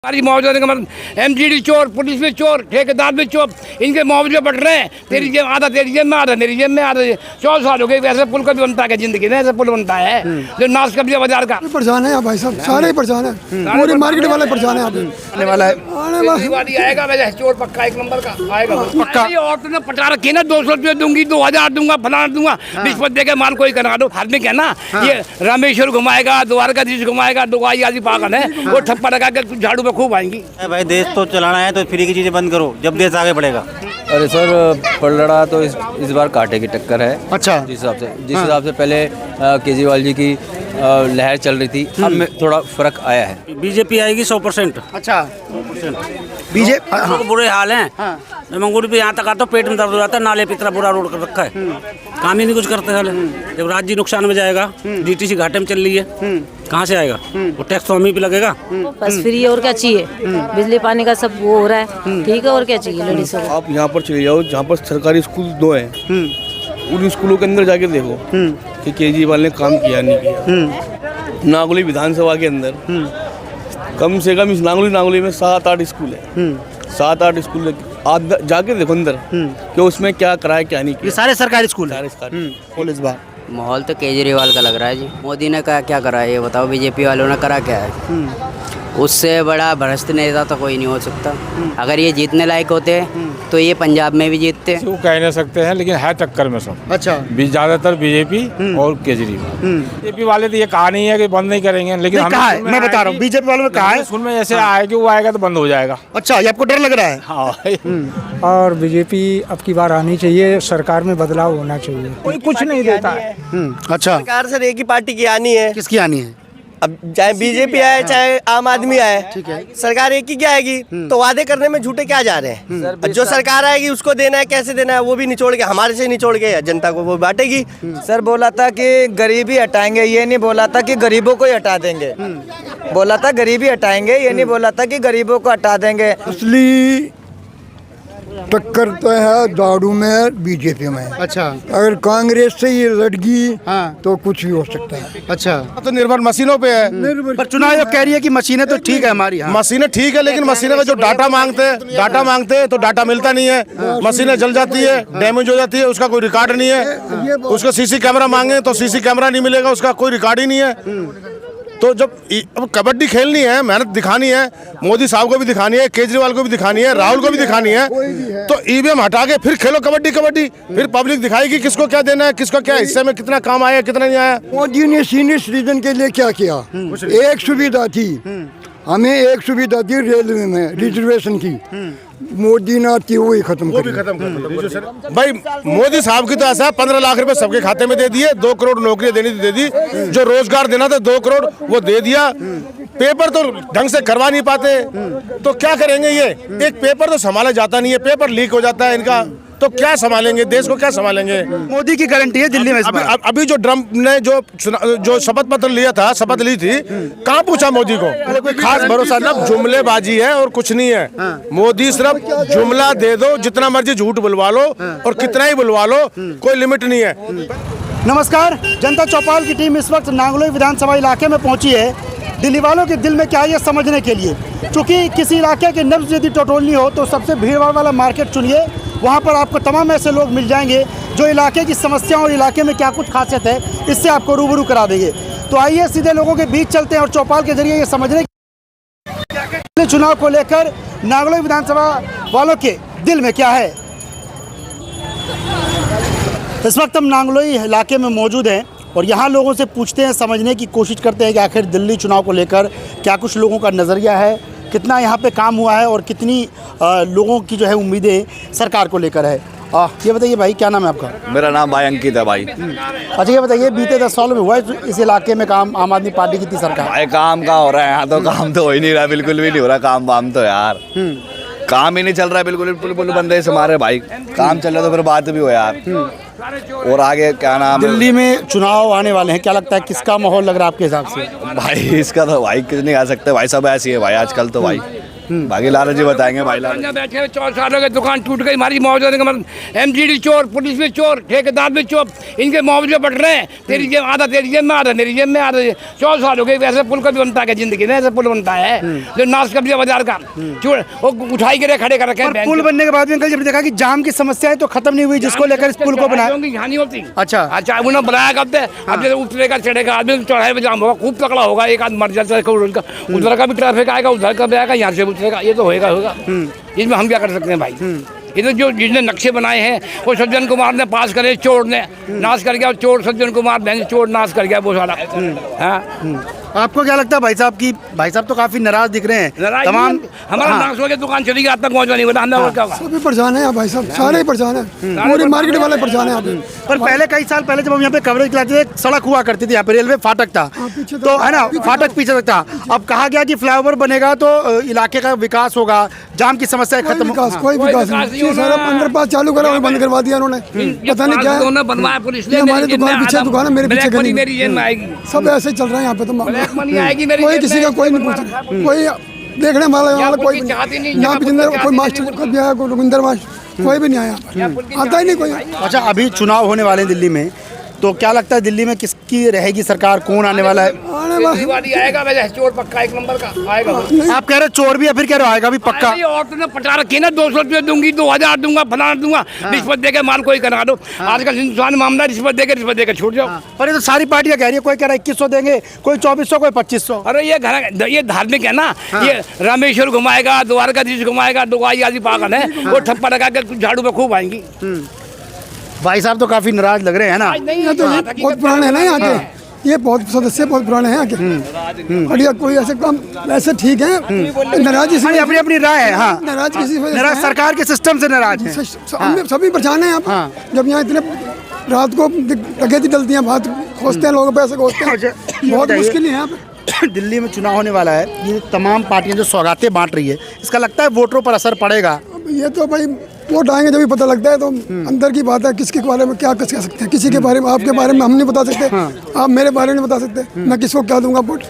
हमारी मुआवजा का मतलब एमजीडी चोर, पुलिस भी चोर, ठेकेदार भी चोर, इनके मुआवजे बढ़ रहे हैं। तेरी जेब आधा, तेरी जेब में आधा, मेरी जेब में आधा। 14 साल हो गए, वैसे पुल का भी बनता है जिंदगी में, ऐसा पुल बनता है जो नाश कर दिया बाजार का। परेशान है भाई साहब, सारे परेशान है, पूरी मार्केट वाले परेशान है। आने वाला है, दिवाली आएगा, वैसे चोर पक्का एक नंबर का आएगा पक्का। औरतों ने पटा रखी ना, 200 रुपये दूंगी, 2000 दूंगा, फलाना दूंगा, रिश्वत देके माल कोई करा दो। हर में क्या ना, ये रामेश्वर घुमाएगा, द्वारकाधीश घुमाएगा, दुआई आदि पागल है, वो ठप्पा लगा के झाड़ू पे खूब आएंगी। भाई देश तो चलाना है तो फ्री की चीजें बंद करो, जब देश आगे बढ़ेगा। अरे सर, पलड़ा तो इस बार कांटे की टक्कर है। अच्छा, जिस हिसाब से पहले केजरीवाल जी की लहर चल रही थी, अब में थोड़ा फर्क आया है। बीजेपी आएगी 100%। अच्छा, 100%। बीजेपी तो बुरे हाल हैं। मंगूर भी यहाँ तक आता पेट में दर्द हो जाता है, नाले पे इतना बुरा रोड कर रखा है, काम ही नहीं कुछ करते हाल। जब राज्य नुकसान में जाएगा, डीटीसी घाटे में चल रही है, कहाँ से आएगा वो टैक्स? तो हम ही पे लगेगा। बस फ्री और क्या चाहिए, बिजली पानी का सब वो हो रहा है, ठीक है, और क्या चाहिए लेडीज को। आप यहाँ पर चले जाओ जहाँ पर सरकारी स्कूल 2 हैं, उन स्कूलों के अंदर जाके देखो कि केजरीवाल ने काम किया नहीं किया। नागौली विधानसभा के अंदर कम से कम इस नागौली में 7-8 स्कूल है, 7-8 स्कूल आप जाके देखो अंदर कि उसमें क्या कराया क्या नहीं किया। ये सारे सरकारी स्कूल, सारे सरकारी पुलिस बार। माहौल तो केजरीवाल का लग रहा है जी। मोदी ने क्या करा है ये बताओ, बीजेपी वालों ने करा क्या है? उससे बड़ा भ्रष्ट नेता तो कोई नहीं हो सकता। अगर ये जीतने लायक होते तो ये पंजाब में भी जीतते। वो कह नहीं सकते हैं, लेकिन है टक्कर में सब। अच्छा, ज़्यादातर बीजेपी और केजरीवाल। बीजेपी वाले तो ये कहा नहीं है कि बंद नहीं करेंगे, लेकिन कहा है, मैं बता रहा हूँ, बीजेपी वालों ने कहा है स्कूल में ऐसे आएगा, वो आएगा तो बंद हो जाएगा। अच्छा, ये आपको डर लग रहा है? हाँ। और बीजेपी अब की बार आनी चाहिए, सरकार में बदलाव होना चाहिए। कोई कुछ नहीं देता है। अच्छा, सरकार सर एक ही पार्टी की आनी है। किसकी आनी है? अब चाहे बीजेपी आए चाहे आम आदमी आए, ठीक है, सरकार एक ही क्या आएगी। तो वादे करने में झूठे क्या जा रहे हैं? जो सरकार आएगी उसको देना है, कैसे देना है वो भी निचोड़ के, हमारे से निचोड़ के जनता को वो बांटेगी। सर बोला था कि गरीबी हटाएंगे, ये नहीं बोला था कि गरीबों को ही हटा देंगे। बोला था गरीबी हटाएंगे, ये नहीं बोला था कि गरीबों को हटा देंगे। असली टक्कर तो है झाड़ू में, बीजेपी में। अच्छा, अगर कांग्रेस से ये लड़गी तो कुछ भी हो सकता है। अच्छा, तो निर्भर मशीनों पे है। पर चुनाव आयोग कह रही है कि मशीनें तो ठीक है हमारी। मशीनें ठीक है, लेकिन मशीनें में जो डाटा मांगते हैं तो डाटा मिलता नहीं है, मशीनें जल जाती है, डैमेज हो जाती है, उसका कोई रिकॉर्ड नहीं है। उसका सीसी कैमरा मांगे तो सीसी कैमरा नहीं मिलेगा, उसका कोई रिकॉर्ड ही नहीं है। तो जब अब कबड्डी खेलनी है, मेहनत दिखानी है, मोदी साहब को भी दिखानी है, केजरीवाल को भी दिखानी है, राहुल को भी दिखानी है, तो ईवीएम हटा के फिर खेलो कबड्डी। फिर पब्लिक दिखाएगी किसको क्या देना है, किसको क्या हिस्से में कितना काम आया, कितना नहीं आया। मोदी ने सीनियर सिटीजन के लिए क्या किया? एक सुविधा थी, हमें एक सुविधा थी रेलवे में रिजर्वेशन की, मोदी ने आती वही खत्म कर। भाई मोदी साहब की तो ऐसा 15 लाख रुपए सबके खाते में दे दिए, 2 करोड़ नौकरियां देनी दे दी, जो रोजगार देना था 2 करोड़ वो दे दिया। पेपर तो ढंग से करवा नहीं पाते, तो क्या करेंगे? ये एक पेपर तो संभाला जाता नहीं है, पेपर लीक हो जाता है इनका, तो क्या संभालेंगे देश को, क्या संभालेंगे? मोदी की गारंटी है दिल्ली में। अभी जो ट्रम्प ने जो शपथ पत्र लिया था, शपथ ली थी, कहाँ पूछा मोदी को? कोई खास भरोसा ना, जुमलेबाजी है और कुछ नहीं है। मोदी सिर्फ जुमला दे दो, जितना मर्जी झूठ बुलवा लो और कितना ही बुलवा लो, कोई लिमिट नहीं है। नमस्कार, जनता चौपाल की टीम इस वक्त नांगलोई विधानसभा इलाके में पहुंची है, दिल्ली वालों के दिल में क्या है ये समझने के लिए। क्योंकि किसी इलाके की नब्ज यदि टटोलनी हो तो सबसे भीड़ भाड़ वाला मार्केट चुनिए, वहाँ पर आपको तमाम ऐसे लोग मिल जाएंगे जो इलाके की समस्याओं और इलाके में क्या कुछ खासियत है इससे आपको रूबरू करा देंगे। तो आइए सीधे लोगों के बीच चलते हैं और चौपाल के जरिए ये समझने के चुनाव को लेकर नांगलोई विधानसभा वालों के दिल में क्या है। इस वक्त हम नांगलोई इलाके में मौजूद हैं और यहाँ लोगों से पूछते हैं, समझने की कोशिश करते हैं कि आखिर दिल्ली चुनाव को लेकर क्या कुछ लोगों का नज़रिया है, कितना यहाँ पे काम हुआ है और कितनी लोगों की जो है उम्मीदें सरकार को लेकर है। ये बताइए भाई, क्या नाम है आपका? मेरा नाम भाई अंकित है भाई। अच्छा, ये बताइए, बीते 10 सालों में हुआ है इस इलाके में काम आम आदमी पार्टी की थी सरकार? भाई काम का हो रहा है यहाँ, तो काम तो हो ही नहीं रहा, बिल्कुल भी नहीं हो रहा काम वाम तो यार। काम ही नहीं चल रहा है, बिल्कुल बंदे से मारे भाई। काम चल रहा तो फिर बात भी हो यार। और आगे क्या नाम है, दिल्ली में चुनाव आने वाले हैं, क्या लगता है किसका माहौल लग रहा है आपके हिसाब से? भाई इसका तो भाई कुछ नहीं आ सकते भाई, सब ऐसी है भाई आजकल तो भाई। बाकी लाला जी बताएंगे भाई लाला यहाँ बैठे हुए 4 सालों की दुकान टूट गई हमारी मुआवजे के MGD चोर, पुलिस भी चोर, ठेकेदार भी चोर, इनके मुआवजे बढ़ रहे हैं। तेरी जेब आधा, तेरी जेब में आधा, मेरी जेब में आधा। 4 साल हो गए। वैसे पुल कभी बनता है जिंदगी में? ऐसे पुल बनता है जो नाश कर दिया बाजार का, वो उठाई के खड़े कर रखे हैं। पुल बनने के बाद में अंकल जब देखा कि जाम की समस्या है तो खत्म नहीं हुई, जिसको लेकर इस पुल को बनाया हानि होती। अच्छा अच्छा, उन्होंने बनाया करते। अब जैसे उतरेगा चढ़ेगा आदमी, चढ़ाई में जाम होगा, खूब तगड़ा होगा, एक आदमी मर जाता है, उधर का भी ट्रैफिक आएगा, उधर का भी आएगा, यहाँ से उतरेगा, ये तो होगा। इसमें हम क्या कर सकते हैं भाई? ये तो जो जिसने नक्शे बनाए हैं वो सज्जन कुमार ने पास करे, चोर ने नाश कर गया। चोर सज्जन कुमार बहन चोर नाश कर गया वो सारा। आपको क्या लगता है भाई साहब की? भाई साहब तो काफी नाराज दिख रहे हैं तमाम। हमारा नाश हो गया, दुकान चली गई, आज तक पहुंचा नहीं बता हमें और क्या होगा? सभी परेशान है भाई साहब, सारे परेशान है, पूरी मार्केट वाले परेशान है यहाँ पे। पर पहले कई साल पहले जब हम यहाँ पे कवरेज लाते थे, सड़क हुआ करती थी यहाँ पे, रेलवे फाटक था तो है ना, फाटक पीछे तक था। अब कहा गया कि फ्लाईओवर बनेगा तो इलाके का विकास होगा, जाम की समस्या खत्म। कोई विकास नहीं, सारा अंडरपास चालू करा और बंद करवा दिया उन्होंने, पता नहीं क्या है। बनवाया पुलिस ने। हमारे दुकान पीछे दुकान है, मेरे पीछे गली मेरी जेब में आएगी। सब ऐसे चल रहा है यहाँ पे तो ब्लैक मनी आएगी मेरी कोई जेब किसी में। का कोई नहीं पूछ रहा, कोई देखने वाला कोई नहीं। यहाँ पे कोई मास्टर कब आया, कोई रविंदर मास्टर, कोई भी नहीं आया, आता ही नहीं कोई। अच्छा, अभी चुनाव होने वाले हैं दिल्ली में, तो क्या लगता है दिल्ली में किसकी रहेगी सरकार, कौन आने वाला है? आएगा वैसे चोर पक्का, 1 नंबर का आएगा। आप कह रहे चोर भी है, फिर कह रहे हो आएगा भी पक्का? औरतों ने पटा रखी है ना, 200 रुपये दूंगी, 2000 दूंगा, फलाना दूंगा, रिश्वत देके माल कोई करा दो। आजकल हिंदुस्तान मामला रिश्वत देके छूट जाओ। पर ये तो सारी पार्टियां कह रही है, कोई कह रहा है 2100 देंगे, कोई 2400, कोई 2500। अरे ये धार्मिक है ना। ये रामेश्वर घुमाएगा, द्वारकाधीश घुमाएगा, दुगाई आदि पागल है, वो ठप्पा लगा के झाड़ू पे खूब आएंगी। भाई साहब तो काफी नाराज लग रहे हैं ना। ये तो बहुत पुराने हैं ना यहाँ के, ये बहुत सदस्य बहुत पुराने हैं यहाँ के। बढ़िया, कोई ऐसे काम ऐसे ठीक है, नाराज अपनी अपनी राय है। हाँ, नाराज किसी नाराज सरकार के सिस्टम से नाराज है। सभी परेशान है यहाँ पे। जब यहाँ इतने रात को डकैती डलती है, बहुत खोजते हैं लोग, पैसे खोजते हैं, बहुत मुश्किल है यहाँ पे। दिल्ली में चुनाव होने वाला है, ये तमाम पार्टियां जो सौगातें बांट रही है, इसका लगता है वोटरों पर असर पड़ेगा? ये तो भाई वोट आएंगे जब भी पता लगता है, तो अंदर की बात है, किसके बारे में क्या कह सकते हैं, किसी के बारे में, आपके बारे में हम नहीं बता सकते, आप मेरे बारे में बता सकते, मैं किसको क्या दूंगा वोट।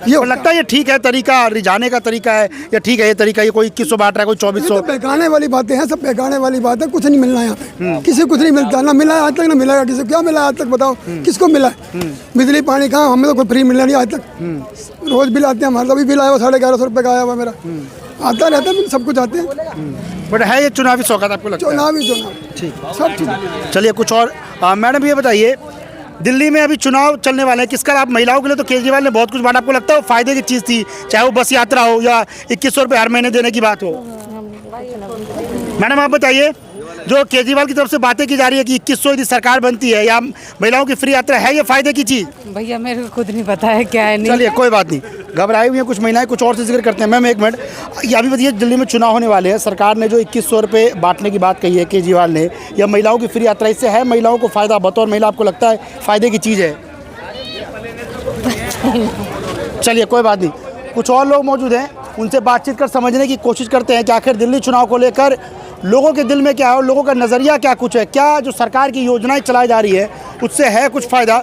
ये लगता है ये ठीक है तरीका, रिझाने का तरीका है, या ठीक है ये तरीका, ये कोई 2100 बांट रहा है, कोई 2400? बेगाने वाली बातें हैं, सब बेगाने वाली बात है, कुछ नहीं मिलना यहाँ पे, किसी को कुछ नहीं मिलता, ना मिला है आज तक, ना मिलेगा किसी को। क्या मिला आज तक बताओ, किसको मिला है? बिजली पानी कहाँ, हमें तो कोई फ्री मिला नहीं आज तक। रोज बिल आते हैं, हमारा अभी बिल आया 1150 रुपये का आया हुआ मेरा, आता रहता है, सब कुछ आते हैं। बट है ये चुनावी सौगात आपको लगता है? चुनाव ठीक, सब ठीक। चलिए कुछ और मैडम ये बताइए, दिल्ली में अभी चुनाव चलने वाले हैं, किसका आप महिलाओं के लिए तो केजरीवाल ने बहुत कुछ बांटा, आपको लगता है वो फायदे की चीज़ थी, चाहे वो बस यात्रा हो या 2100 रुपये हर महीने देने की बात हो? मैडम आप बताइए, जो केजरीवाल की तरफ से बातें की जा रही है कि 2100 यदि सरकार बनती है या महिलाओं की फ्री यात्रा, है ये फायदे की चीज़? भैया मेरे को खुद नहीं पता है क्या है। चलिए कोई बात नहीं, घबराई हुई हैं कुछ महिलाएं, कुछ और से जिक्र करते हैं। मैम एक मिनट, ये अभी बताइए, दिल्ली में चुनाव होने वाले हैं, सरकार ने जो 2100 रुपये बांटने की बात कही है केजरीवाल ने, या महिलाओं की फ्री यात्रा, इससे है महिलाओं को फ़ायदा? बतौर महिला आपको लगता है फ़ायदे की चीज़ है? चलिए कोई बात नहीं, कुछ और लोग मौजूद हैं, उनसे बातचीत कर समझने की कोशिश करते हैं कि आखिर दिल्ली चुनाव को लेकर लोगों के दिल में क्या है और लोगों का नज़रिया क्या कुछ है, क्या जो सरकार की योजनाएं चलाई जा रही है उससे है कुछ फ़ायदा।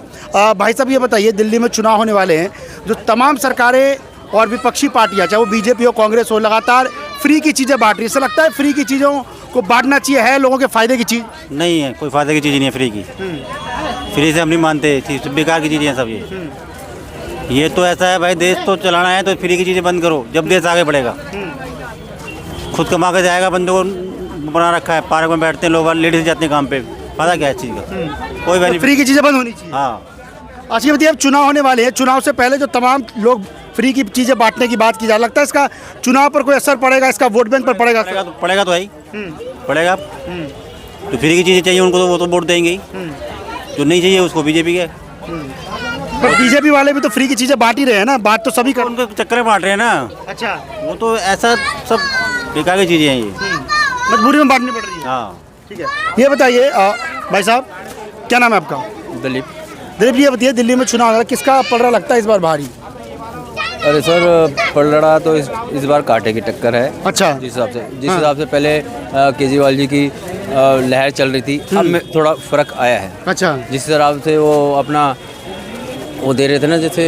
भाई साहब ये बताइए, दिल्ली में चुनाव होने वाले हैं, जो तमाम सरकारें और विपक्षी पार्टियां, चाहे वो बीजेपी हो, कांग्रेस हो, लगातार फ्री की चीज़ें बांट रही है, इससे लगता है फ्री की चीज़ों को बांटना चाहिए, है लोगों के फ़ायदे की चीज़? नहीं है, कोई फ़ायदे की चीज़ नहीं है फ्री की। फ्री से हम नहीं मानते, बेकार की चीज़ें हैं सब ये तो ऐसा है भाई, देश तो चलाना है तो फ्री की चीज़ें बंद करो, जब देश आगे बढ़ेगा। खुद कमा के जाएगा, बंदे को बना रखा है, पार्क में बैठते हैं लोग, लेडीज जाते हैं काम पे, फायदा क्या है इस चीज़ का? कोई बेनिफिट। फ्री की चीज़ें बंद होनी चाहिए। हाँ, अच्छा बताइए, अब चुनाव होने वाले हैं, चुनाव से पहले जो तमाम लोग फ्री की चीज़ें बांटने की बात की जा, लगता है इसका चुनाव पर कोई असर पड़ेगा, इसका वोट बैंक पर पड़ेगा? पड़ेगा तो भाई, पड़ेगा। तो फ्री की चीज़ें चाहिए उनको तो वो तो वोट देंगे ही, जो नहीं चाहिए उसको बीजेपी के। पर बीजेपी वाले भी तो फ्री की चीज़ें बांट ही रहे हैं ना, बात तो सभी कर, उनको चक्कर में बांट रहे हैं ना। अच्छा, वो तो ऐसा सब बेकार की चीज़ें हैं, ये मजबूरी में बांटनी पड़ रही है। हाँ ठीक है, ये बताइए भाई साहब, क्या नाम है आपका? दिलीप। दिलीप जी ये बताइए, दिल्ली में चुनाव हो रहा है, किसका पलड़ा लगता है इस बार भारी? अरे सर, पलड़ा तो इस बार कांटे की टक्कर है। अच्छा, जिस हिसाब से पहले केजरीवाल जी की लहर चल रही थी, अब में थोड़ा फर्क आया है। अच्छा, जिस तरह से वो अपना वो दे रहे थे ना जैसे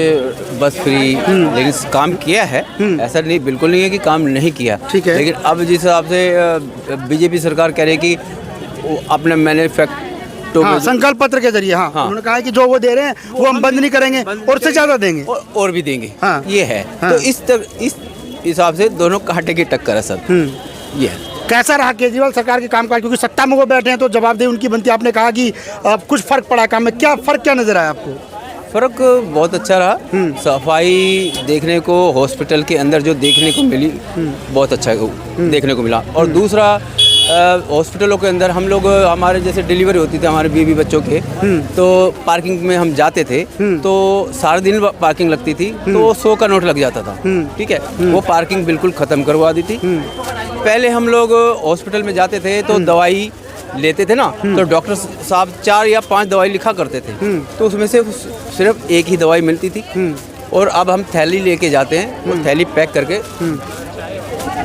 बस फ्री, लेकिन काम किया है, ऐसा नहीं बिल्कुल नहीं है कि काम नहीं किया। ठीक है। लेकिन अब जिस हिसाब से बीजेपी सरकार कह रही है कि वो अपने मैन्युफैक्चर हाँ, संकल्प पत्र के जरिए हाँ उन्होंने कहा है कि जो वो दे रहे हैं वो हम बंद नहीं करेंगे और उससे ज्यादा देंगे और भी देंगे। हाँ। ये है। हाँ। तो इस हिसाब से दोनों कांटे की टक्कर है सर। ये है। कैसा रहा केजरीवाल सरकार के कामकाज, क्योंकि सत्ता में वो बैठे हैं तो जवाबदेही उनकी बनती है। आपने कहा कि कुछ फर्क पड़ा काम में, क्या फर्क क्या नजर आया आपको? फर्क बहुत अच्छा रहा। सफाई देखने को हॉस्पिटल के अंदर जो देखने को मिली बहुत अच्छा देखने को मिला। और दूसरा हॉस्पिटलों के अंदर हम लोग हमारे जैसे डिलीवरी होती थी हमारे बीवी बच्चों के, तो पार्किंग में हम जाते थे तो सारा दिन पार्किंग लगती थी, तो 100 का नोट लग जाता था। ठीक है, वो पार्किंग बिल्कुल ख़त्म करवा दी थी। पहले हम लोग हॉस्पिटल में जाते थे तो दवाई लेते थे ना, तो डॉक्टर साहब 4 या 5 दवाई लिखा करते थे, तो उसमें से सिर्फ एक ही दवाई मिलती थी। और अब हम थैली लेके जाते हैं, वो थैली पैक करके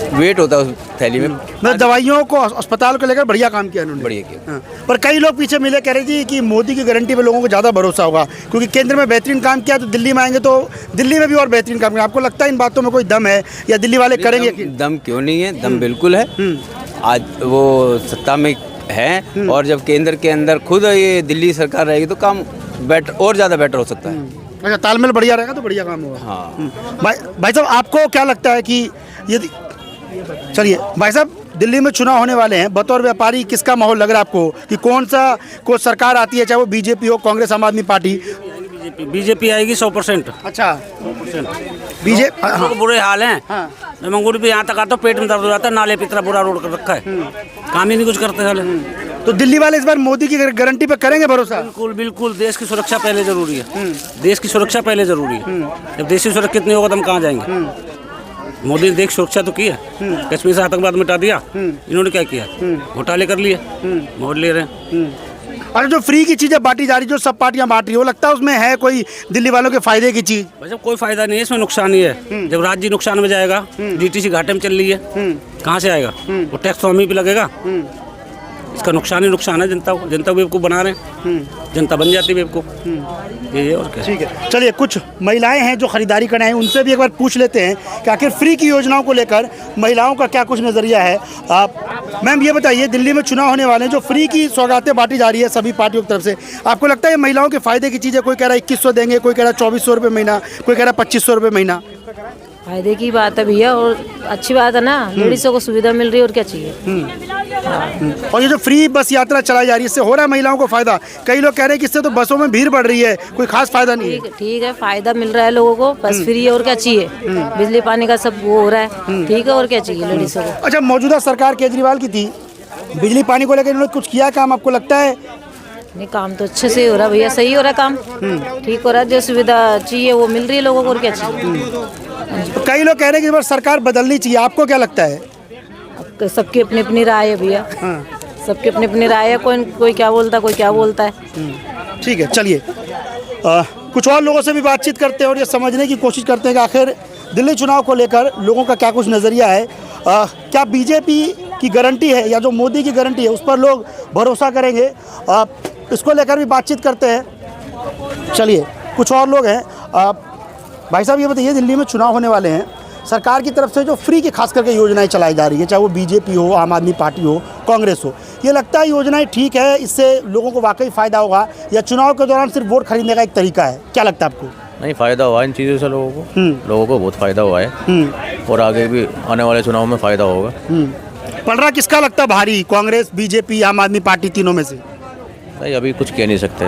वेट होता है उस थैली में। मतलब दवाइयों को अस्पताल को लेकर बढ़िया काम किया उन्होंने। बढ़िया किया। हाँ। पर कई लोग पीछे मिले कह रहे थे कि मोदी की गारंटी पे लोगों को ज़्यादा भरोसा होगा, क्योंकि केंद्र में बेहतरीन काम किया तो दिल्ली में आएंगे तो दिल्ली में भी और बेहतरीन काम किया। आपको लगता है इन बातों में कोई दम है या दिल्ली वाले करेंगे? दम क्यों नहीं है, दम बिल्कुल है। आज वो सत्ता में है और जब केंद्र के अंदर खुद ये दिल्ली सरकार रहेगी तो काम बेटर और ज़्यादा बेटर हो सकता है। अच्छा, तालमेल बढ़िया रहेगा तो बढ़िया काम होगा। हाँ। भाई साहब, आपको क्या लगता है कि यदि, चलिए भाई साहब, दिल्ली में चुनाव होने वाले हैं, बतौर व्यापारी किसका माहौल लग रहा है आपको कि कौन सा को सरकार आती है, चाहे वो बीजेपी हो, कांग्रेस, आम आदमी पार्टी? बीजेपी आएगी 100%। अच्छा, बीजेपी बुरे हाल हैं। हाँ। मंगूर भी यहाँ तक आता पेट में दर्द हो जाता है, नाले पे इतना बुरा रोड कर रखा है, काम ही नहीं कुछ करते साले। तो दिल्ली वाले इस बार मोदी की गारंटी पे करेंगे भरोसा? बिल्कुल बिल्कुल, देश की सुरक्षा पहले जरूरी है। देश की सुरक्षा पहले जरूरी है। जब देश की सुरक्षा कितनी होगा तो हम कहाँ जाएंगे? मोदी ने देश सुरक्षा तो की है, कश्मीर से आतंकवाद मिटा दिया। इन्होंने क्या किया? घोटाले कर लिए, वोट ले रहे हैं। और जो फ्री की चीजें बांटी जा रही, जो सब पार्टियां बांट रही है, वो लगता है उसमें है कोई दिल्ली वालों के फायदे की चीज? भाई कोई फायदा नहीं है इसमें, नुकसान ही है। जब राज्य नुकसान में जाएगा, डीटीसी घाटे में चल रही है, कहाँ से आएगा? वो टैक्स तो हम ही पे लगेगा। इसका नुकसान ही नुकसान है जनता को। जनता बेवकूफ़ बना रहे हैं, जनता बन जाती है बेवकूफ़। ये और क्या। ठीक है, चलिए कुछ महिलाएं हैं जो खरीदारी करना है, उनसे भी एक बार पूछ लेते हैं कि आखिर फ्री की योजनाओं को लेकर महिलाओं का क्या कुछ नज़रिया है। आप मैम ये बताइए, दिल्ली में चुनाव होने वाले हैं, जो फ्री की सौगातें बांटी जा रही है सभी पार्टियों की तरफ से, आपको लगता है महिलाओं के फायदे की चीज़ है? कोई कह रहा है 2100 देंगे, कोई कह रहा है 2400 रुपये महीना, कोई कह रहा है 2500 रुपये महीना। फायदे की बात है भैया, और अच्छी बात है ना, लेडीज़ों को सुविधा मिल रही है, और क्या चाहिए। और ये जो फ्री बस यात्रा चलाई जा रही है, इससे हो रहा है महिलाओं को फायदा? कई लोग कह रहे हैं कि इससे तो बसों में भीड़ बढ़ रही है, कोई खास फायदा नहीं है। ठीक है, फायदा मिल रहा है लोगों को, बस फ्री है, और क्या चाहिए। बिजली पानी का सब वो हो रहा है, ठीक है, और क्या चाहिए लेडीज़ों को। अच्छा, मौजूदा सरकार केजरीवाल की थी, बिजली पानी को लेकर इन्होंने कुछ किया काम, आपको लगता है? नहीं, काम तो अच्छे से हो रहा है भैया, सही हो रहा है काम, ठीक हो रहा है, जो सुविधा चाहिए वो मिल रही है लोगों को, और क्या चाहिए। तो कई लोग कह रहे हैं कि इस बार सरकार बदलनी चाहिए, आपको क्या लगता है? अब सबकी अपनी अपनी राय है भैया, सबकी अपनी अपनी राय है, कोई क्या बोलता है, कोई क्या बोलता है। ठीक है, चलिए कुछ और लोगों से भी बातचीत करते हैं और ये समझने की कोशिश करते हैं कि आखिर दिल्ली चुनाव को लेकर लोगों का क्या कुछ नज़रिया है। क्या बीजेपी की गारंटी है या जो मोदी की गारंटी है उस पर लोग भरोसा करेंगे? इसको लेकर भी बातचीत करते हैं। चलिए कुछ और लोग हैं। भाई साहब ये बताइए, दिल्ली में चुनाव होने वाले हैं, सरकार की तरफ से जो फ्री की खास करके योजनाएं चलाई जा रही है, चाहे वो बीजेपी हो, आम आदमी पार्टी हो, कांग्रेस हो, ये लगता है योजनाएं ठीक है, इससे लोगों को वाकई फ़ायदा होगा, या चुनाव के दौरान सिर्फ वोट खरीदने का एक तरीका है? क्या लगता है आपको? नहीं, फ़ायदा हुआ इन चीज़ों से लोगों को बहुत फ़ायदा हुआ है, और आगे भी आने वाले चुनाव में फ़ायदा होगा। पड़ रहा किसका लगता है भारी, कांग्रेस, बीजेपी, आम आदमी पार्टी, तीनों में से? नहीं, अभी कुछ कह नहीं सकते,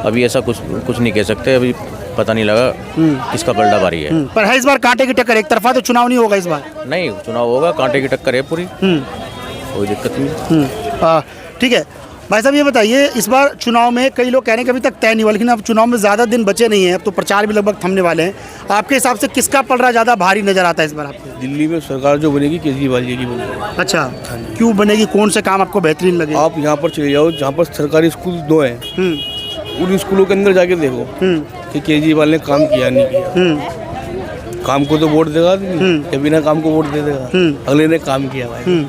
अभी ऐसा कुछ नहीं कह सकते, अभी पता नहीं लगा किसका पलड़ा भारी है। पर है इस बार कांटे की टक्कर, एक तरफा तो चुनाव नहीं होगा इस बार? नहीं, चुनाव होगा, कांटे की टक्कर है पूरी, कोई दिक्कत नहीं। ठीक है भाई साहब, ये बताइए, इस बार चुनाव में कई लोग कह रहे हैं कि अभी तक तय नहीं हुआ, लेकिन अब चुनाव में ज़्यादा दिन बचे नहीं हैं, अब तो प्रचार भी लगभग थमने वाले हैं, आपके हिसाब से किसका पलड़ा ज़्यादा भारी नजर आता है इस बार आपको? दिल्ली में सरकार जो बनेगी केजरीवाल जी की बनेगी। अच्छा, क्यों बनेगी, कौन से काम आपको बेहतरीन लगे? आप यहाँ पर चले जाओ जहाँ पर सरकारी स्कूल 2 हैं, उन स्कूलों के अंदर जाके देखो कि केजरीवाल ने काम किया नहीं किया। काम को तो वोट देगा, या बिना काम को वोट दे देगा, अगले ने काम किया भाई।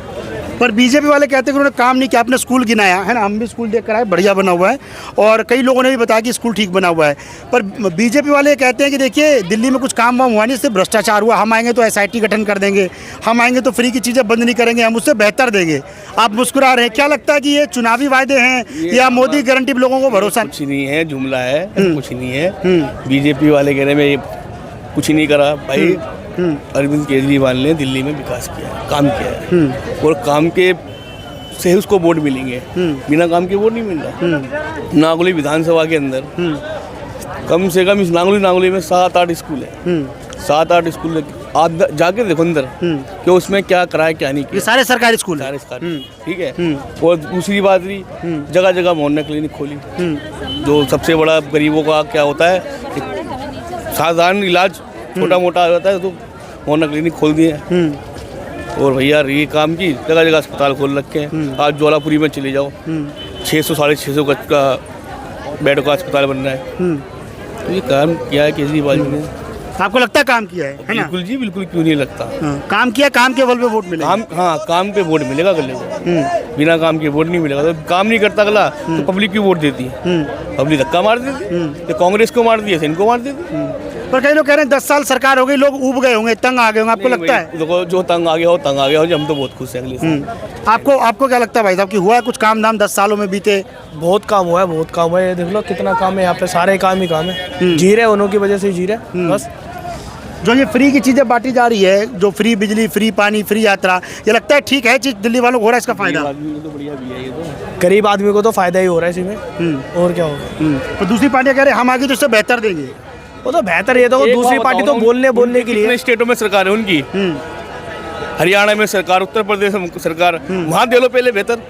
पर बीजेपी वाले कहते हैं कि उन्होंने काम नहीं किया। आपने स्कूल गिनाया है ना, हम भी स्कूल देख कर आए, बढ़िया बना हुआ है, और कई लोगों ने भी बताया कि स्कूल ठीक बना हुआ है। पर बीजेपी वाले कहते हैं कि देखिए दिल्ली में कुछ काम वाम हुआ नहीं, सिर्फ भ्रष्टाचार हुआ, हम आएंगे तो SIT गठन कर देंगे, हम आएंगे तो फ्री की चीज़ें बंद नहीं करेंगे, हम उससे बेहतर देंगे। आप मुस्कुरा रहे हैं, क्या लगता है कि ये चुनावी वायदे हैं या मोदी गारंटी पे लोगों को भरोसा? कुछ नहीं है, जुमला है, कुछ नहीं है। बीजेपी वाले कह रहे हैं कुछ नहीं करा भाई। अरविंद केजरीवाल ने दिल्ली में विकास किया है, काम किया है, और काम के से ही उसको वोट मिलेंगे, बिना काम के वोट नहीं मिल रहा। नागौली विधानसभा के अंदर कम से कम इस नागौली में 7-8 स्कूल है, 7-8 स्कूल। आप जाके देखो अंदर कि उसमें क्या करा है क्या नहीं किया। ये सारे सरकारी स्कूल, सारे सरकारी, ठीक है। और दूसरी बात भी, जगह जगह मोहल्ला क्लिनिक खोली, जो सबसे बड़ा गरीबों का क्या होता है, साधारण इलाज छोटा मोटा होता है तो मोहल्ला क्लिनिक खोल दिए हैं। और भैया ये काम की जगह जगह अस्पताल खोल रखे हैं। आज ज्वालापुरी में चले जाओ, 600-650 गज का बेड का अस्पताल बन रहा है। तो ये काम किया है केजरीवाल जी ने। आपको लगता है काम किया है ना? बिल्कुल जी, बिल्कुल, क्यों नहीं लगता। काम किया, काम के बल पे वोट मिलेगा। काम, हाँ, काम पे वोट मिलेगा अगले को, बिना काम के वोट नहीं मिलेगा। तो काम नहीं करता अगला तो पब्लिक की वोट देती है, पब्लिक धक्का मार देती है। कांग्रेस को मार दिया, इनको मार देती। पर कई लोग कह रहे हैं 10 साल सरकार हो गई, लोग उब गए होंगे, तंग आ गए होंगे, आपको लगता है? देखो, जो तंग आ गया हो तंग आ गया हो, हम तो बहुत खुश हैं अगले से। आपको क्या लगता है भाई साहब कि हुआ है कुछ काम धाम 10 सालों में बीते? बहुत काम हुआ है, बहुत काम हुआ है। देख लो कितना काम है यहाँ पे, सारे काम ही काम है। जी रहे उन्हों की वजह से जी रहे बस। जो ये फ्री की चीज़ें बांटी जा रही है, जो फ्री बिजली, फ्री पानी, फ्री यात्रा, ये लगता है ठीक है चीज़, दिल्ली वालों को हो रहा है इसका फायदा? गरीब आदमी को तो फायदा ही हो रहा है इसी में, और क्या होगा। तो दूसरी पार्टियां कह रहे हैं हम आगे तो इससे बेहतर देंगे। वो तो बेहतर ये तो दूसरी पार्टी तो बोलने के लिए। कितने स्टेटों में सरकार है उनकी? हरियाणा में सरकार, उत्तर प्रदेश में सरकार, वहाँ दे लो पहले बेहतर।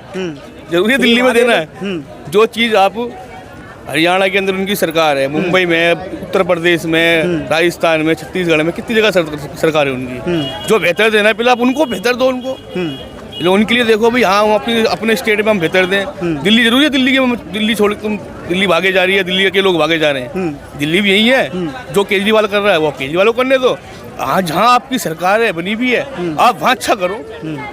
जरूरी है दिल्ली में देना है? जो चीज़ आप हरियाणा के अंदर उनकी सरकार है, मुंबई में, उत्तर प्रदेश में, राजस्थान में, छत्तीसगढ़ में, कितनी जगह सरकार है उनकी। जो बेहतर देना है पहले आप उनको बेहतर दो उनको। उनके लिए देखो भाई, हाँ, हम अपने स्टेट में हम बेहतर दें। दिल्ली जरूरी है, दिल्ली छोड़ तुम दिल्ली भागे जा रही है, दिल्ली के लोग भागे जा रहे हैं। दिल्ली भी यही है, जो केजरीवाल कर रहा है वो केजरीवाल को करने दो। हाँ, जहाँ आपकी सरकार है, बनी भी है, आप वहाँ अच्छा करो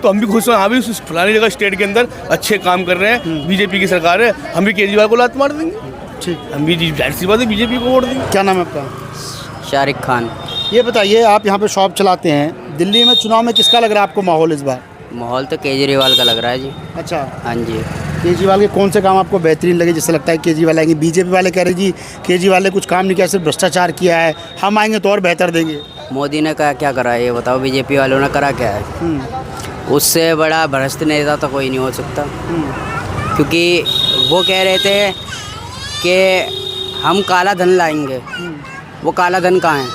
तो हम भी खुश हैं। हाँ भी उस फलानी जगह स्टेट के अंदर अच्छे काम कर रहे हैं, बीजेपी की सरकार है, हम भी केजरीवाल को लात मार देंगे। ठीक, हम भी जाहिर सी बात है बीजेपी को वोट देंगे। क्या नाम है आपका? शारिक खान। ये बताइए, आप यहाँ पे शॉप चलाते हैं, दिल्ली में चुनाव में किसका लग रहा है आपको माहौल इस बार? माहौल तो केजरीवाल का लग रहा है जी। अच्छा, हाँ जी। केजरीवाल के कौन से काम आपको बेहतरीन लगे, जिससे लगता है केजरीवाल आएंगे? बीजेपी वाले कह रहे जी केजरीवाल ने कुछ काम नहीं किया, सिर्फ भ्रष्टाचार किया है, हम आएंगे तो और बेहतर देंगे। मोदी ने क्या करा है ये बताओ, बीजेपी वालों ने करा क्या है? उससे बड़ा भ्रष्ट नेता तो कोई नहीं हो सकता। क्योंकि वो कह रहे थे कि हम काला धन लाएंगे, वो काला धन कहाँ है?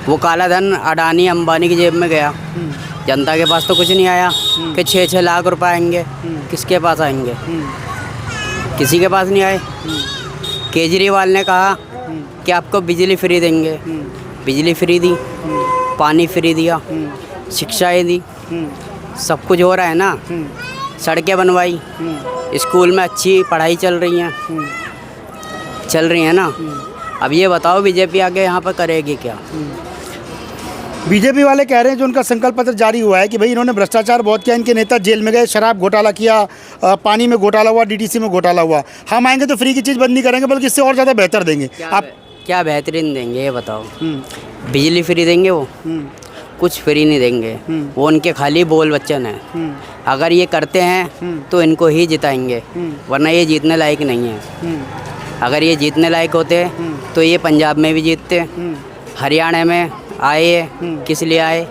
वो काला धन अडानी अंबानी की जेब में गया, जनता के पास तो कुछ नहीं आया। कि 6-6 लाख रुपए आएंगे, किसके पास आएंगे? किसी के पास नहीं आए। केजरीवाल ने कहा कि आपको बिजली फ्री देंगे, बिजली फ्री दी, पानी फ्री दिया, शिक्षाएं दी, सब कुछ हो रहा है ना। सड़कें बनवाई, स्कूल में अच्छी पढ़ाई चल रही है ना। अब ये बताओ बीजेपी आगे यहाँ पर करेगी क्या? बीजेपी वाले कह रहे हैं, जो उनका संकल्प पत्र जारी हुआ है कि भाई इन्होंने भ्रष्टाचार बहुत किया, इनके नेता जेल में गए, शराब घोटाला किया, पानी में घोटाला हुआ, DTC में घोटाला हुआ, हम आएंगे तो फ्री की चीज़ बंद नहीं करेंगे बल्कि इससे और ज़्यादा बेहतर देंगे। आप क्या बेहतरीन देंगे ये बताओ? बिजली फ्री देंगे वो? कुछ फ्री नहीं देंगे, वो उनके खाली बोल वचन है। अगर ये करते हैं तो इनको ही जिताएंगे, वरना ये जीतने लायक नहीं है। अगर ये जीतने लायक होते तो ये पंजाब में भी जीतते। हरियाणा में आए, किस लिए आए?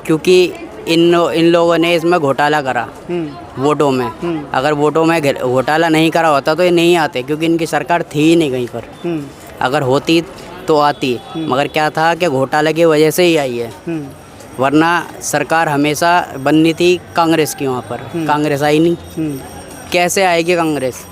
क्योंकि इन लोगों ने इसमें घोटाला करा वोटों में। अगर वोटों में घोटाला नहीं करा होता तो ये नहीं आते, क्योंकि इनकी सरकार थी ही नहीं कहीं पर। अगर होती तो आती, मगर क्या था कि घोटाले की वजह से ही आई है, वरना सरकार हमेशा बननी थी कांग्रेस की। वहाँ पर कांग्रेस आई नहीं। कैसे आएगी कांग्रेस?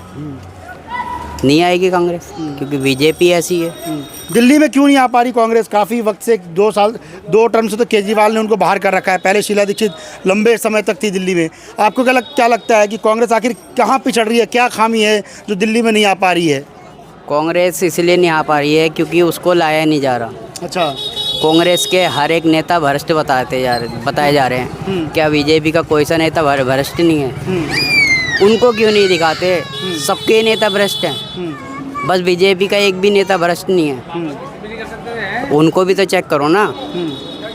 नहीं आएगी कांग्रेस, क्योंकि बीजेपी ऐसी है। दिल्ली में क्यों नहीं आ पा रही कांग्रेस? काफ़ी वक्त से, 2 टर्म से तो केजरीवाल ने उनको बाहर कर रखा है। पहले शीला दीक्षित लंबे समय तक थी दिल्ली में। आपको क्या लगता है कि कांग्रेस आखिर कहाँ पिछड़ रही है? क्या खामी है जो दिल्ली में नहीं आ पा रही है? कांग्रेस इसलिए नहीं आ पा रही है क्योंकि उसको लाया नहीं जा रहा। अच्छा, कांग्रेस के हर एक नेता भ्रष्ट बताए जा रहे हैं। क्या बीजेपी का कोई सा नेता भ्रष्ट नहीं है? उनको क्यों नहीं दिखाते? सबके नेता भ्रष्ट हैं, बस बीजेपी का एक भी नेता भ्रष्ट नहीं है। उनको भी तो चेक करो ना।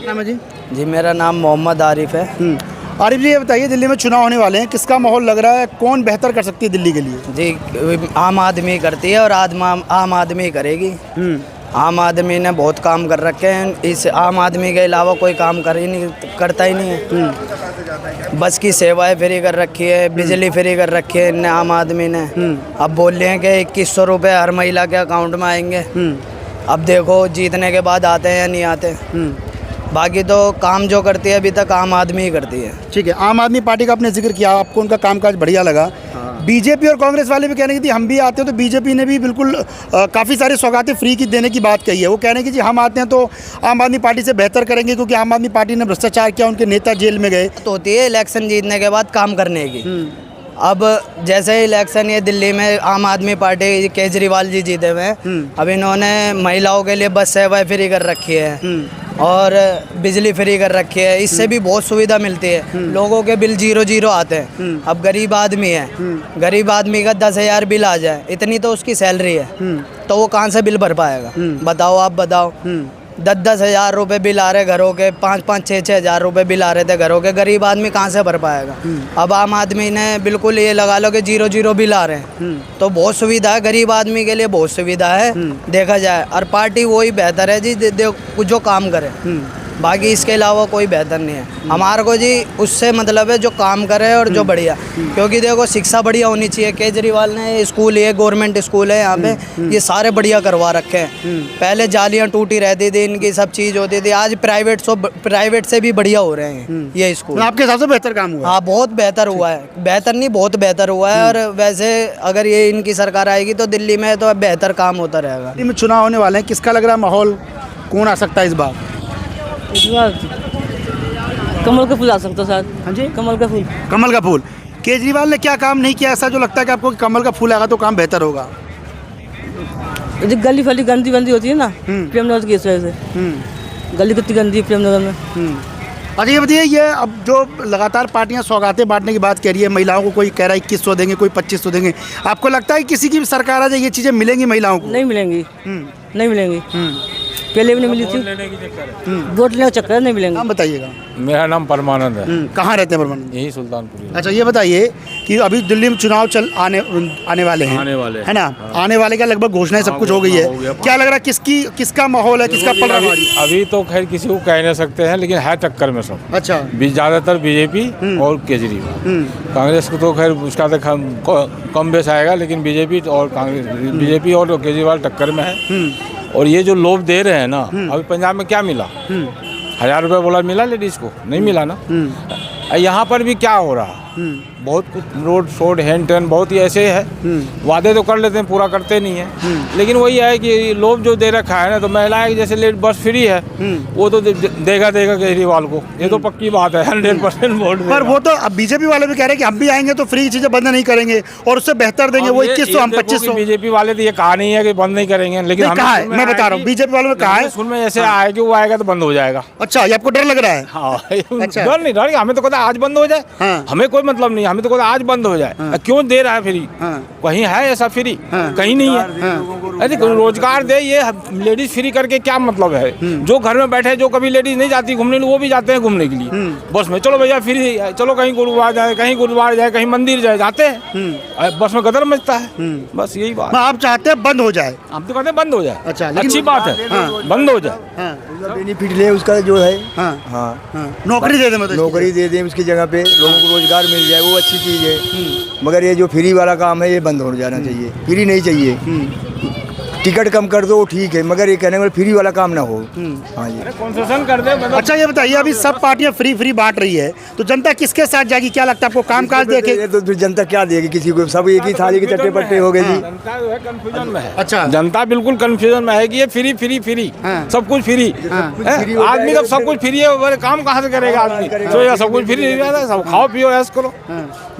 नाम है जी? जी मेरा नाम मोहम्मद आरिफ है। आरिफ जी, ये बताइए, दिल्ली में चुनाव होने वाले हैं, किसका माहौल लग रहा है, कौन बेहतर कर सकती है दिल्ली के लिए? जी आम आदमी करती है और आम आदमी करेगी। आम आदमी ने बहुत काम कर रखे हैं, इस आम आदमी के अलावा कोई काम करता ही नहीं है। बस की सेवाएं फ्री कर रखी है, बिजली फ्री कर रखी है इनने, आम आदमी ने। अब बोल रहे हैं कि 2100 रुपये हर महिला के अकाउंट में आएंगे। अब देखो जीतने के बाद आते हैं या नहीं आते। बाकी तो काम जो करती है अभी तक आम आदमी ही करती है। ठीक है, आम आदमी पार्टी का आपने जिक्र किया, आपको उनका कामकाज बढ़िया लगा। बीजेपी और कांग्रेस वाले भी कह रहे हैं कि हम भी आते हैं, तो बीजेपी ने भी बिल्कुल काफ़ी सारी सौगातें फ्री की देने की बात कही है। वो कह रहे हैं कि जी हम आते हैं तो आम आदमी पार्टी से बेहतर करेंगे, क्योंकि आम आदमी पार्टी ने भ्रष्टाचार किया, उनके नेता जेल में गए। तो होती है इलेक्शन जीतने के बाद काम करने की। अब जैसे इलेक्शन ये दिल्ली में आम आदमी पार्टी केजरीवाल जी जीते हुए हैं, अब इन्होंने महिलाओं के लिए बस सेवाएं फ्री कर रखी है और बिजली फ्री कर रखी है। इससे भी बहुत सुविधा मिलती है, लोगों के बिल 0 आते हैं। अब गरीब आदमी है, गरीब आदमी का 10,000 बिल आ जाए, इतनी तो उसकी सैलरी है, तो वो कहाँ से बिल भर पाएगा? बताओ, आप बताओ। 10-10 हज़ार रुपये बिल आ रहे घरों के, 5-5, 6-6 हज़ार रुपये बिल आ रहे थे घरों के, गरीब आदमी कहाँ से भर पाएगा? अब आम आदमी ने बिल्कुल ये लगा लो कि 0 बिल आ रहे हैं, तो बहुत सुविधा है गरीब आदमी के लिए, बहुत सुविधा है देखा जाए। और पार्टी वही बेहतर है जी जो काम करे, बाकी इसके अलावा कोई बेहतर नहीं है। हमारे को जी उससे मतलब है जो काम करे और जो बढ़िया, क्योंकि देखो शिक्षा बढ़िया होनी चाहिए। केजरीवाल ने स्कूल, ये गवर्नमेंट स्कूल है यहाँ पे, ये सारे बढ़िया करवा रखे हैं। पहले जालियाँ टूटी रहती थी, इनकी सब चीज़ होती थी, आज प्राइवेट से भी बढ़िया हो रहे हैं ये स्कूल। आपके हिसाब से बेहतर काम हुआ? हाँ, बहुत बेहतर हुआ है, बेहतर नहीं बहुत बेहतर हुआ है। और वैसे अगर ये इनकी सरकार आएगी तो दिल्ली में तो बेहतर काम होता रहेगा। दिल्ली में चुनाव होने वाले हैं, किसका लग रहा है माहौल, कौन आ सकता है इस बार? कमल का फूल आ सकता है शायद। हाँ जी, कमल का फूल। कमल का फूल। केजरीवाल ने क्या काम नहीं किया ऐसा जो लगता है कि आपको कि कमल का फूल आएगा तो काम बेहतर होगा? जो गली फली गंदी बंदी होती है ना प्रेमनगर की, इस वजह से गली कितनी गंदी है प्रेमनगर में। अच्छा ये बताइए, ये अब जो लगातार पार्टियां सौगातें बांटने की बात कह रही है, महिलाओं को कोई कह रहा है 2100 देंगे, कोई 2500 देंगे, आपको लगता है किसी की भी सरकार आ जाए ये चीज़ें मिलेंगी महिलाओं को? नहीं मिलेंगी, नहीं मिलेंगी। पहले भी नहीं मिली थी, वोट लेने का चक्कर नहीं मिलेंगे। नाम बताइएगा। मेरा नाम परमानंद है। कहाँ रहते हैं परमानंद? यही सुल्तानपुर। अच्छा ये बताइए कि अभी दिल्ली में चुनाव आने वाले हैं, है ना? आने वाले का लगभग घोषणाएं सब कुछ हो गई है, क्या लग रहा है किसका माहौल है, किसका पल रहा है? अभी तो खैर किसी को कह नहीं सकते हैं, लेकिन है टक्कर में सब। अच्छा, ज़्यादातर बीजेपी और केजरीवाल। कांग्रेस को तो खैर उसका तो कम बेस आएगा, लेकिन बीजेपी और केजरीवाल टक्कर में है। और ये जो लोभ दे रहे हैं ना, अभी पंजाब में क्या मिला? 1000 रुपये बोला मिला लेडीज़ को? नहीं मिला ना। यहाँ पर भी क्या हो रहा, बहुत कुछ रोड शोड हैंड टर्न बहुत ही ऐसे है, वादे तो कर लेते हैं, पूरा करते नहीं है। लेकिन वही है कि लोग जो दे रखा है ना, तो महिलाएं जैसे लेट बस फ्री है, वो तो देगा केजरीवाल को, ये तो पक्की बात है, 100% वोट। पर वो तो अब बीजेपी वाले भी कह रहे हैं कि हम भी आएंगे तो फ्री की चीजें बंद नहीं करेंगे और उससे बेहतर देंगे, वो 2100 हम 2500। बीजेपी वाले तो ये कहा नहीं है कि बंद नहीं करेंगे, लेकिन कहा है, मैं बता रहा हूँ बीजेपी वालों ने कहा है सुन में ऐसे आए कि वो आएगा तो बंद हो जाएगा। अच्छा, ये आपको डर लग रहा है? हाँ, डर नहीं, डर हमें तो कहता आज बंद हो जाए, हमें कोई मतलब नहीं, हमें तो कहता आज बंद हो जाए। क्यों दे रहा है फ्री? कहीं है ऐसा फ्री? कहीं नहीं है। अरे रोजगार दे, ये लेडीज फ्री करके क्या मतलब है? जो घर में बैठे, जो कभी लेडीज नहीं जाती घूमने, वो भी जाते हैं घूमने के लिए बस में। चलो भैया फ्री, चलो कहीं गुरुद्वारा जाए, कहीं मंदिर जाए, जाते हैं, बस में कदर मचता है। बस यही बात। आप चाहते हैं बंद हो जाए? हम तो कहते हैं बंद हो जाए। अच्छा, अच्छी बात है, बंद हो जाए। बेनिफिट ले उसका जो है, नौकरी दे दे, मतलब नौकरी दे दें उसकी जगह पे, लोगों को रोजगार मिल जाए, वो अच्छी चीज़ है। मगर ये जो फ्री वाला काम है ये बंद हो जाना चाहिए, फ्री नहीं चाहिए। टिकट कम कर दो ठीक है, मगर ये कहने वाले फ्री वाला काम ना हो। हाँ जी, कंसेशन कर दे। अच्छा ये बताइए, अभी सब पार्टियां फ्री बांट रही है, तो जनता किसके साथ जाएगी? क्या लगता है आपको? कामकाज देखे तो जनता क्या देगी किसी को? सब एक ही थाली के चट्टे पट्टे हो गए जी। जनता जो है कंफ्यूजन में है। अच्छा, जनता बिल्कुल कंफ्यूजन में है कि ये फ्री सब कुछ फ्री। आदमी का सब कुछ फ्री है, काम कहाँ से करेगा आदमी? तो सब कुछ फ्री, सब खाओ पियो ऐश करो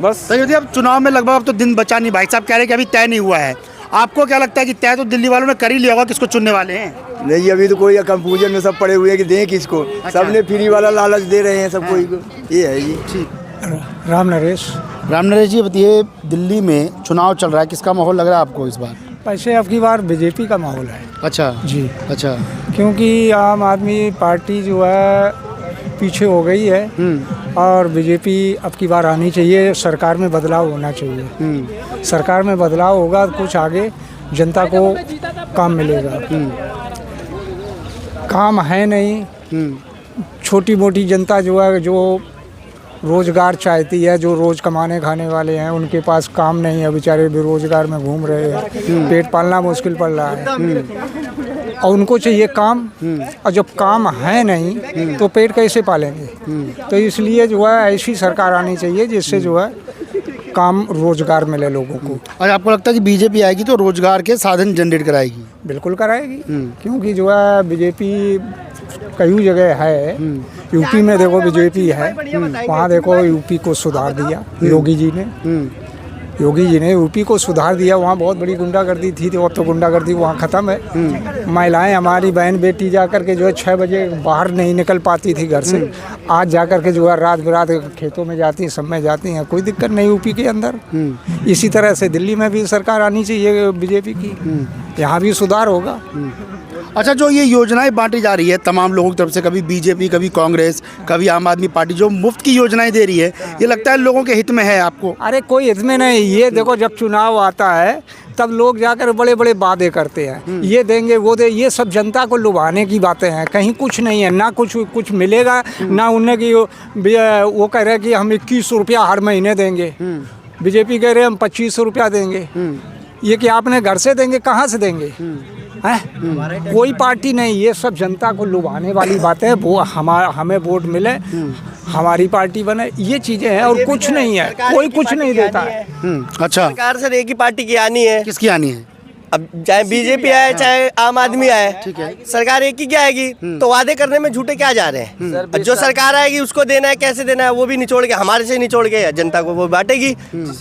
बस। तो यदि अब चुनाव में लगभग अब तो दिन बचा नहीं, भाई साहब कह रहे हैं कि अभी तय नहीं हुआ है, आपको क्या लगता है कि तय तो दिल्ली वालों ने कर ही लिया होगा किसको चुनने वाले हैं? नहीं, अभी तो कोई कंफ्यूजन में सब पड़े हुए हैं कि दें किसको। सबने फ्री वाला लालच दे रहे हैं सब कोई, ये है जी। राम नरेश जी बताइए, दिल्ली में चुनाव चल रहा है, किसका माहौल लग रहा है आपको इस बार? वैसे अब की बार बीजेपी का माहौल है। अच्छा जी, अच्छा। क्योंकि आम आदमी पार्टी जो है पीछे हो गई है और बीजेपी अब की बार आनी चाहिए। सरकार में बदलाव होना चाहिए। सरकार में बदलाव होगा तो कुछ आगे जनता को काम मिलेगा। काम है नहीं, छोटी मोटी जनता जो है, जो रोज़गार चाहती है, जो रोज़ कमाने खाने वाले हैं, उनके पास काम नहीं है, बेचारे बेरोजगार में घूम रहे हैं, पेट पालना मुश्किल पड़ रहा है और उनको चाहिए काम। और जब काम है नहीं तो पेट कैसे पालेंगे? तो इसलिए जो है ऐसी सरकार आनी चाहिए जिससे जो है काम रोजगार मिले लोगों को। और आपको लगता है कि बीजेपी आएगी तो रोजगार के साधन जनरेट कराएगी? बिल्कुल कराएगी, क्योंकि जो है बीजेपी कई जगह है। यूपी में देखो बीजेपी है, वहाँ देखो यूपी को सुधार दिया योगी जी ने। योगी जी ने यूपी को सुधार दिया। वहाँ बहुत बड़ी गुंडागर्दी थी, तो अब तो गुंडागर्दी वहाँ ख़त्म है। महिलाएं, हमारी बहन बेटी जा कर के जो है 6 बजे बाहर नहीं निकल पाती थी घर से, आज जा कर के जो है रात बिरात खेतों में जाती हैं, सब में जाती हैं, कोई दिक्कत नहीं यूपी के अंदर। इसी तरह से दिल्ली में भी सरकार आनी चाहिए बीजेपी की, यहाँ भी सुधार होगा। अच्छा, जो ये योजनाएं बांटी जा रही है तमाम लोगों की तरफ से, कभी बीजेपी, कभी कांग्रेस, कभी आम आदमी पार्टी, जो मुफ्त की योजनाएं दे रही है, ये लगता है लोगों के हित में है आपको? अरे कोई हित में नहीं। ये देखो, जब चुनाव आता है तब लोग जाकर बड़े बड़े वादे करते हैं, ये देंगे वो दे, ये सब जनता को लुभाने की बातें हैं। कहीं कुछ नहीं है, ना कुछ मिलेगा, ना उन्हें कि वो कह रहे हैं कि हम 21 रुपया हर महीने देंगे, बीजेपी कह रहे हैं हम 25 रुपया देंगे। ये कि आपने घर से देंगे, कहाँ से देंगे? कोई पार्टी नहीं, ये सब जनता को लुभाने वाली बातें। वो हमें वोट मिले, हमारी पार्टी बने, ये चीजें हैं और कुछ नहीं है। कोई कुछ नहीं देता है। अच्छा, सरकार सर एक ही पार्टी की आनी है। किसकी आनी है? अब चाहे बीजेपी आए चाहे आम आदमी आए, ठीक है, सरकार एक ही क्या आएगी। तो वादे करने में झूठे क्या जा रहे हैं? जो सरकार आएगी उसको देना है, कैसे देना है वो भी निचोड़ के, हमारे से निचोड़ के जनता को वो बांटेगी।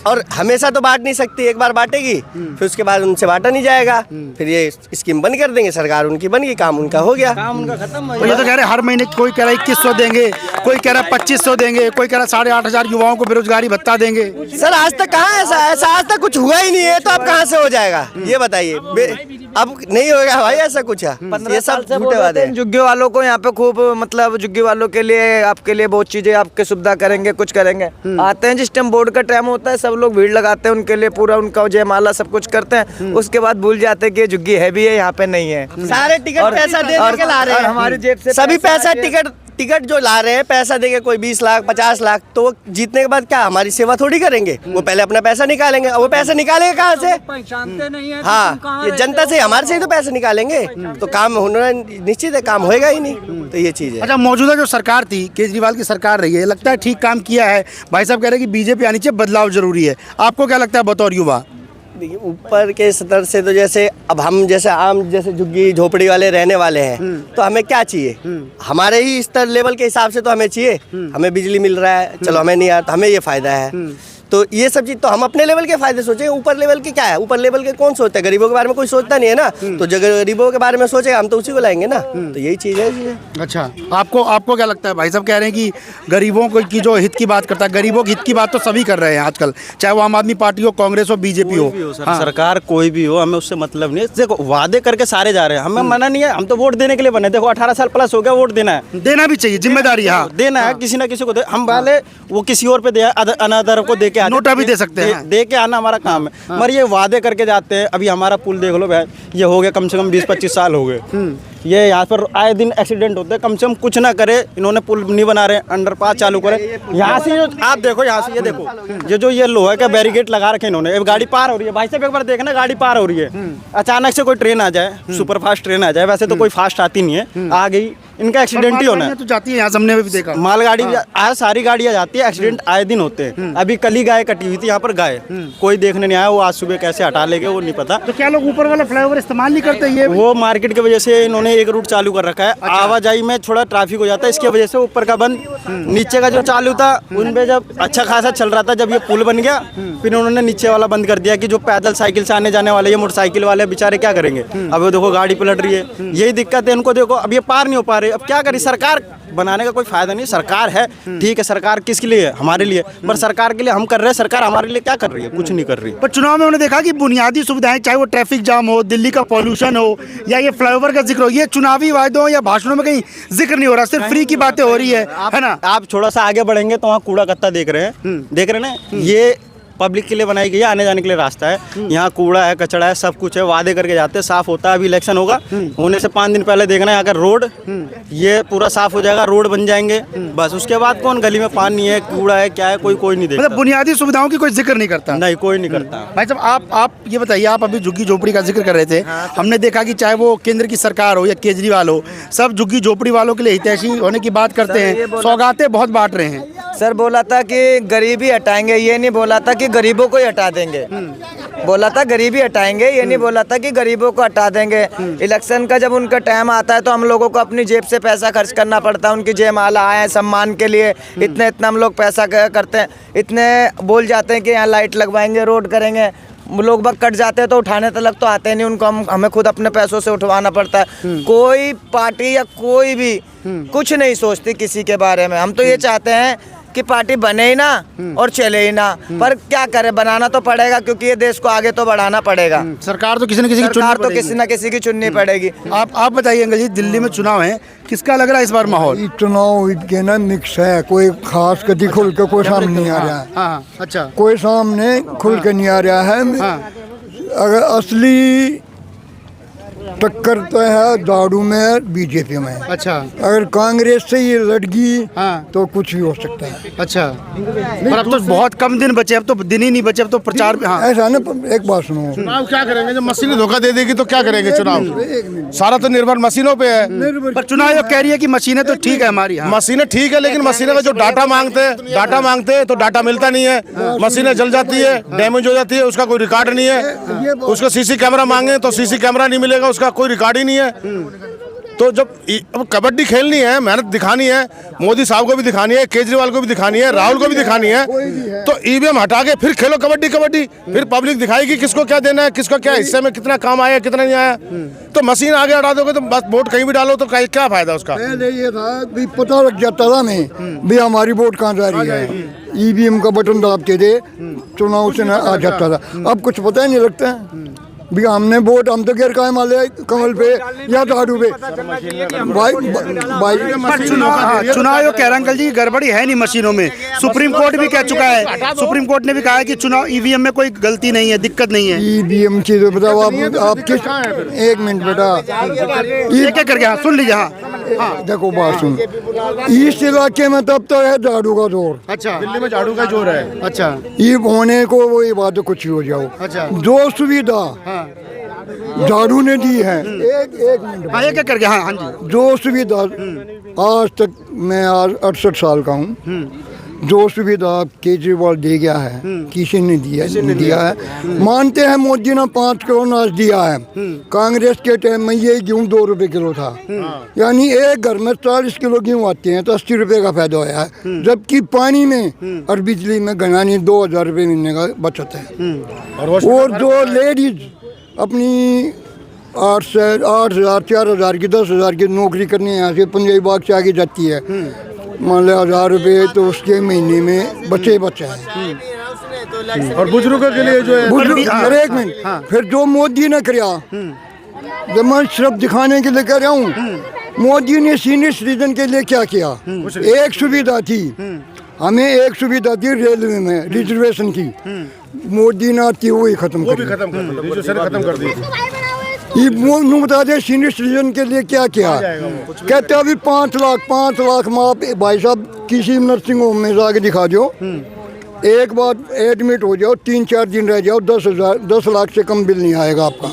और हमेशा तो बांट नहीं सकती, एक बार बांटेगी फिर उसके बाद उनसे बांटा नहीं जाएगा, फिर ये स्कीम बंद कर देंगे। सरकार उनकी बन गई, काम उनका हो गया, काम उनका खत्म। ये तो कह रहे हर महीने कोई कह रहा है 2100 देंगे, कोई कह रहा है 2500 देंगे, कोई कह रहा है 8500 युवाओं को बेरोजगारी भत्ता देंगे। सर आज तक कहाँ ऐसा आज तक कुछ हुआ ही नहीं है, तो अब कहाँ से हो जाएगा ये बताइए? अब नहीं होगा भाई ऐसा कुछ है। ये सब झूठे वादे हैं। झुग्गी वालों को यहाँ पे खूब, मतलब झुग्गी वालों के लिए, आपके लिए बहुत चीजें, आपके सुविधा करेंगे, कुछ करेंगे। आते हैं जिस टाइम बोर्ड का टाइम होता है, सब लोग भीड़ लगाते हैं उनके लिए, पूरा उनका जयमाला सब कुछ करते हैं। उसके बाद भूल जाते हैं कि झुग्गी है भी है, यहाँ पे नहीं है। सारे टिकट पैसा दे के ला रहे हैं, हमारी जेब से सभी पैसा टिकट जो ला रहे हैं, पैसा देके कोई 20 लाख 50 लाख, तो वो जीतने के बाद क्या हमारी सेवा थोड़ी करेंगे? वो पहले अपना पैसा निकालेंगे, और वो पैसा निकालेंगे कहाँ से? पहचानते नहीं है। हाँ, ये जनता से, हमारे से ही तो पैसे निकालेंगे, तो काम होना निश्चित है, काम होएगा ही नहीं। तो ये चीज़ है। अच्छा, मौजूदा जो सरकार थी, केजरीवाल की सरकार रही है, लगता है ठीक काम किया है? भाई साहब कह रहे हैं कि बीजेपी आनी चाहिए, बदलाव जरूरी है। आपको क्या लगता है बतौर युवा? देखिए, ऊपर के स्तर से तो जैसे अब हम जैसे आम जैसे झुग्गी झोपड़ी वाले रहने वाले हैं, तो हमें क्या चाहिए? हमारे ही स्तर लेवल के हिसाब से तो हमें चाहिए। हमें बिजली मिल रहा है, चलो हमें नहीं आता, हमें ये फायदा है। तो ये सब चीज तो हम अपने लेवल के फायदे सोचेंगे। ऊपर लेवल के क्या है? ऊपर लेवल के कौन सोचता है? गरीबों के बारे में कोई सोचता नहीं है ना। तो जो गरीबों के बारे में सोचेगा हम तो उसी को लाएंगे ना। तो यही चीज है। अच्छा, आपको क्या लगता है? भाई साहब कह रहे हैं कि गरीबों को की जो हित की बात करता है, गरीबों के हित की बात तो सभी कर रहे हैं आजकल, चाहे वो आम आदमी पार्टी हो, कांग्रेस हो, बीजेपी हो। सरकार कोई भी हो, हमें उससे मतलब नहीं है। देखो, वादे करके सारे जा रहे हैं, हमें मना नहीं है, हम तो वोट देने के लिए बने। देखो 18 साल प्लस हो गया, वोट देना है, देना भी चाहिए, जिम्मेदारी है, देना है, किसी ना किसी को। हम वाले वो किसी और पे दे, अनदर को दे के, नोटा भी दे सकते हैं, दे के आना हमारा काम है। मगर ये वादे करके जाते हैं। अभी हमारा पुल देख लो भाई, ये हो गया कम से कम 20-25 साल हो गए। ये यहाँ पर आए दिन एक्सीडेंट होते हैं। कम से कम कुछ ना करे, इन्होंने पुल नहीं बना रहे, अंडरपास चालू करे। यहाँ से आप देखो, यहाँ से ये देखो, ये जो ये लोहे का बैरिकेड लगा रखे इन्होंने, गाड़ी पार हो रही है। भाई साहब एक बार देखना, गाड़ी पार हो रही है। अचानक से कोई ट्रेन आ जाए, सुपर फास्ट ट्रेन आ जाए, वैसे तो कोई फास्ट आती नहीं है, आ गई, इनका एक्सीडेंट ही होना है। तो जाती है यहाँ से, हमने भी देखा मालगाड़ी आज सारी गाड़ियाँ जाती है, एक्सीडेंट आए दिन होते हैं। अभी कल ही गाय कटी हुई थी यहाँ पर, गाय कोई देखने नहीं आया, वो आज सुबह कैसे हटा लेंगे वो नहीं पता। तो क्या लोग ऊपर वाला फ्लाईओवर इस्तेमाल नहीं करते? ये वो मार्केट की वजह से इन्होंने एक रूट चालू कर रखा है। आवाजाही में थोड़ा ट्रैफिक हो जाता है, इसकी वजह से ऊपर का बंद, नीचे का जो चालू था उनपे जब अच्छा खासा चल रहा था, जब ये पुल बन गया फिर उन्होंने नीचे वाला बंद कर दिया कि जो पैदल साइकिल से आने जाने वाले, ये मोटरसाइकिल वाले बेचारे क्या करेंगे? अब वो देखो गाड़ी पलट रही है, यही दिक्कत है इनको। देखो अब ये पार नहीं हो पा रहे, अब क्या करें? सरकार बनाने का कोई फायदा नहीं। सरकार है ठीक है, सरकार किसके लिए है? हमारे लिए। पर सरकार के लिए हम कर रहे हैं, सरकार हमारे लिए क्या कर रही है? कुछ नहीं कर रही। पर चुनाव में उन्होंने देखा कि बुनियादी सुविधाएं, चाहे वो ट्रैफिक जाम हो, दिल्ली का पॉल्यूशन हो, या ये फ्लाईओवर का जिक्र हो, ये चुनावी वायदों या भाषणों में कहीं जिक्र नहीं हो रहा, सिर्फ फ्री की बातें हो रही है ना? आप थोड़ा सा आगे बढ़ेंगे तो वहाँ कूड़ा कत्ता देख रहे हैं, देख रहे हैं ना? ये पब्लिक के लिए बनाई गई है, आने जाने के लिए रास्ता है। यहाँ कूड़ा है, कचड़ा है, सब कुछ है, वादे करके जाते हैं, साफ होता है। अभी इलेक्शन होगा, होने से 5 दिन पहले देखना है, अगर रोड ये पूरा साफ हो जाएगा, रोड बन जाएंगे, बस उसके बाद कौन गली में पानी है, कूड़ा है, क्या है, कोई नहीं देखता। मतलब बुनियादी सुविधाओं की कोई जिक्र नहीं करता? नहीं, कोई नहीं करता। भाई साहब आप ये बताइए, आप अभी झुग्गी झोपड़ी का जिक्र कर रहे थे। हमने देखा कि चाहे वो केंद्र की सरकार हो या केजरीवाल हो, सब झुग्गी झोपड़ी वालों के लिए हितैषी होने की बात करते हैं, सौगातें बहुत बांट रहे हैं। सर बोला था कि गरीबी हटाएंगे, ये नहीं बोला था कि गरीबों को ही हटा देंगे। बोला था गरीबी हटाएंगे, ये नहीं बोला था कि गरीबों को हटा देंगे। इलेक्शन का जब उनका टाइम आता है तो हम लोगों को अपनी जेब से पैसा खर्च करना पड़ता है। उनकी जयमाला आए सम्मान के लिए इतना हम लोग पैसा करते हैं, इतने बोल जाते हैं कि यहाँ लाइट लगवाएंगे, रोड करेंगे, लोग बग कट जाते हैं तो उठाने तक तो आते नहीं उनको, हमें खुद अपने पैसों से उठवाना पड़ता है। कोई पार्टी या कोई भी कुछ नहीं सोचती किसी के बारे में। हम तो ये चाहते हैं कि पार्टी बने ही ना और चले ही ना, पर क्या करे, बनाना तो पड़ेगा क्योंकि ये देश को आगे तो बढ़ाना पड़ेगा। सरकार तो किसी न किसी की चुननी पड़ेगी। आप बताइए अंकल जी, दिल्ली में चुनाव है, किसका लग रहा है इस बार माहौल? चुनाव के ना मिक्स है, कोई खास कति खुल के कोई सामने नहीं आ रहा है। हाँ, अच्छा, कोई सामने खुल के नहीं आ रहा है। अगर असली टक्कर तो है झाड़ू में, बीजेपी में। अच्छा, अगर कांग्रेस से ये लड़गी तो कुछ भी हो सकता है। अच्छा, पर अब तो बहुत कम दिन बचे, अब तो दिन ही नहीं बचे, अब तो प्रचार। ऐसा ना, एक बात सुनो, चुनाव क्या करेंगे जब मशीनें धोखा दे देगी तो क्या करेंगे? चुनाव सारा तो निर्भर मशीनों पे है। पर चुनाव आयोग कह रही है कि मशीनें तो ठीक है हमारी। मशीनें ठीक है, लेकिन मशीनें का जो डाटा मांगते हैं तो डाटा मिलता नहीं है, मशीनें जल जाती है, डैमेज हो जाती है, उसका कोई रिकॉर्ड नहीं है। उसको सीसी कैमरा मांगे तो सीसी कैमरा नहीं मिलेगा, उसका कोई रिकॉर्ड ही नहीं है। तो जब अब कबड्डी खेलनी है, मेहनत दिखानी है, मोदी साहब को भी दिखानी है, केजरीवाल को भी दिखानी है, राहुल को भी दिखानी है, तो ईवीएम हटा के फिर खेलो कबड्डी। फिर पब्लिक दिखाएगी किसको क्या देना है, किसको क्या हिस्से में कितना काम आया, कितना नहीं आया। तो मशीन आगे हटा दोगे तो बस वोट कहीं भी डालो तो क्या फायदा उसका? पहले ये था भी पता लग जाता था हमें भी हमारी वोट कहाँ जा रही है। ईवीएम का बटन दबाते थे, चुनाव से आ जाता था। अब कुछ पता ही नहीं लगता है भी हमने वोट, हम तो गैर कायम वाले कमल पे या झाड़ू पे। चुनाव आयोग कह रहा अंकल जी गड़बड़ी है नहीं मशीनों में। सुप्रीम कोर्ट भी कह चुका है, सुप्रीम कोर्ट ने भी कहा है कि चुनाव ईवीएम में कोई गलती नहीं है, दिक्कत नहीं है। ईवीएम की तो बताओ आप किस, एक मिनट बेटा, ये क्या करके सुन लीजिए। हाँ देखो बात सुन, इस इलाके में तब तो है झाड़ू का जोर। अच्छा, दिल्ली में झाड़ू का जोर है। अच्छा, ये होने को वही बात कुछ ही हो जाओ। अच्छा, जो सुविधा झाड़ू ने दी है, एक मिनट, हाँ क्या करके, हाँ जी, जो सुविधा आज तक, मैं आज 68 साल का हूँ, जो सुविधा केजरीवाल दे गया है किसी ने दिया है। मानते हैं मोदी ने 5 करोड़ अनाज दिया है, कांग्रेस के टाइम में ये गेहूँ 2 रुपए किलो था, यानी एक घर में 40 किलो गेहूँ आते हैं तो 80 रुपए का फायदा होया है। जबकि पानी में और बिजली में घनानी 2000 रुपये महीने का बचत है। और जो लेडीज अपनी 8,000 4,000 की 10,000 की नौकरी करने यहाँ से पंजाबी बाग से आगे जाती है, मान लिया 1000 रुपये, तो उसके महीने में बचे हैं। और बुजुर्गों के लिए जो है, एक मिनट, फिर जो मोदी ने किया, जब मैं सिर्फ दिखाने के लिए कह रहा हूँ, मोदी ने सीनियर सिटीजन के लिए क्या किया? एक सुविधा थी, हमें एक सुविधा थी रेलवे में रिजर्वेशन की, मोदी ने आती वही खत्म कर दी। ये बता दे सीनियर सिटीजन के लिए क्या किया? कहते अभी 5 लाख माँ भाई साहब किसी नर्सिंग होम में जाके दिखा दो, एक बार एडमिट हो जाओ, 3-4 दिन रह जाओ, 10 लाख से कम बिल नहीं आएगा आपका।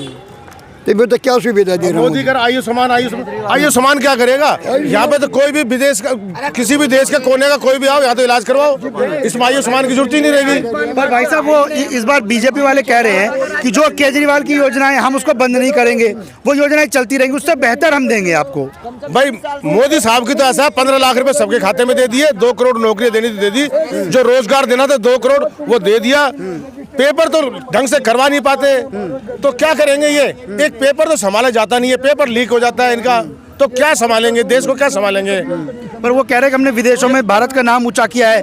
तो क्या सुविधा दे रहा मोदी कर आयुष्मान क्या करेगा? यहाँ पे तो कोई भी विदेश का, किसी भी देश के कोने का कोई भी आओ यहाँ तो इलाज करवाओ, इसमें आयुष्मान की जरूरत ही नहीं रहेगी। पर भाई साहब वो इस बार बीजेपी वाले कह रहे हैं कि जो केजरीवाल की योजनाएं हम उसको बंद नहीं करेंगे, वो योजनाएं चलती रहेंगी, उससे बेहतर हम देंगे आपको। भाई मोदी साहब की तो ऐसा 15 लाख रुपए सबके खाते में दे दिए, 2 करोड़ नौकरियां देनी दे दी, जो रोजगार देना था 2 करोड़ वो दे दिया। पेपर तो ढंग से करवा नहीं पाते, तो क्या करेंगे ये? एक पेपर तो संभाला जाता नहीं है, पेपर लीक हो जाता है इनका, तो क्या संभालेंगे देश को, क्या संभालेंगे? पर वो कह रहे कि हमने विदेशों में भारत का नाम ऊंचा किया है,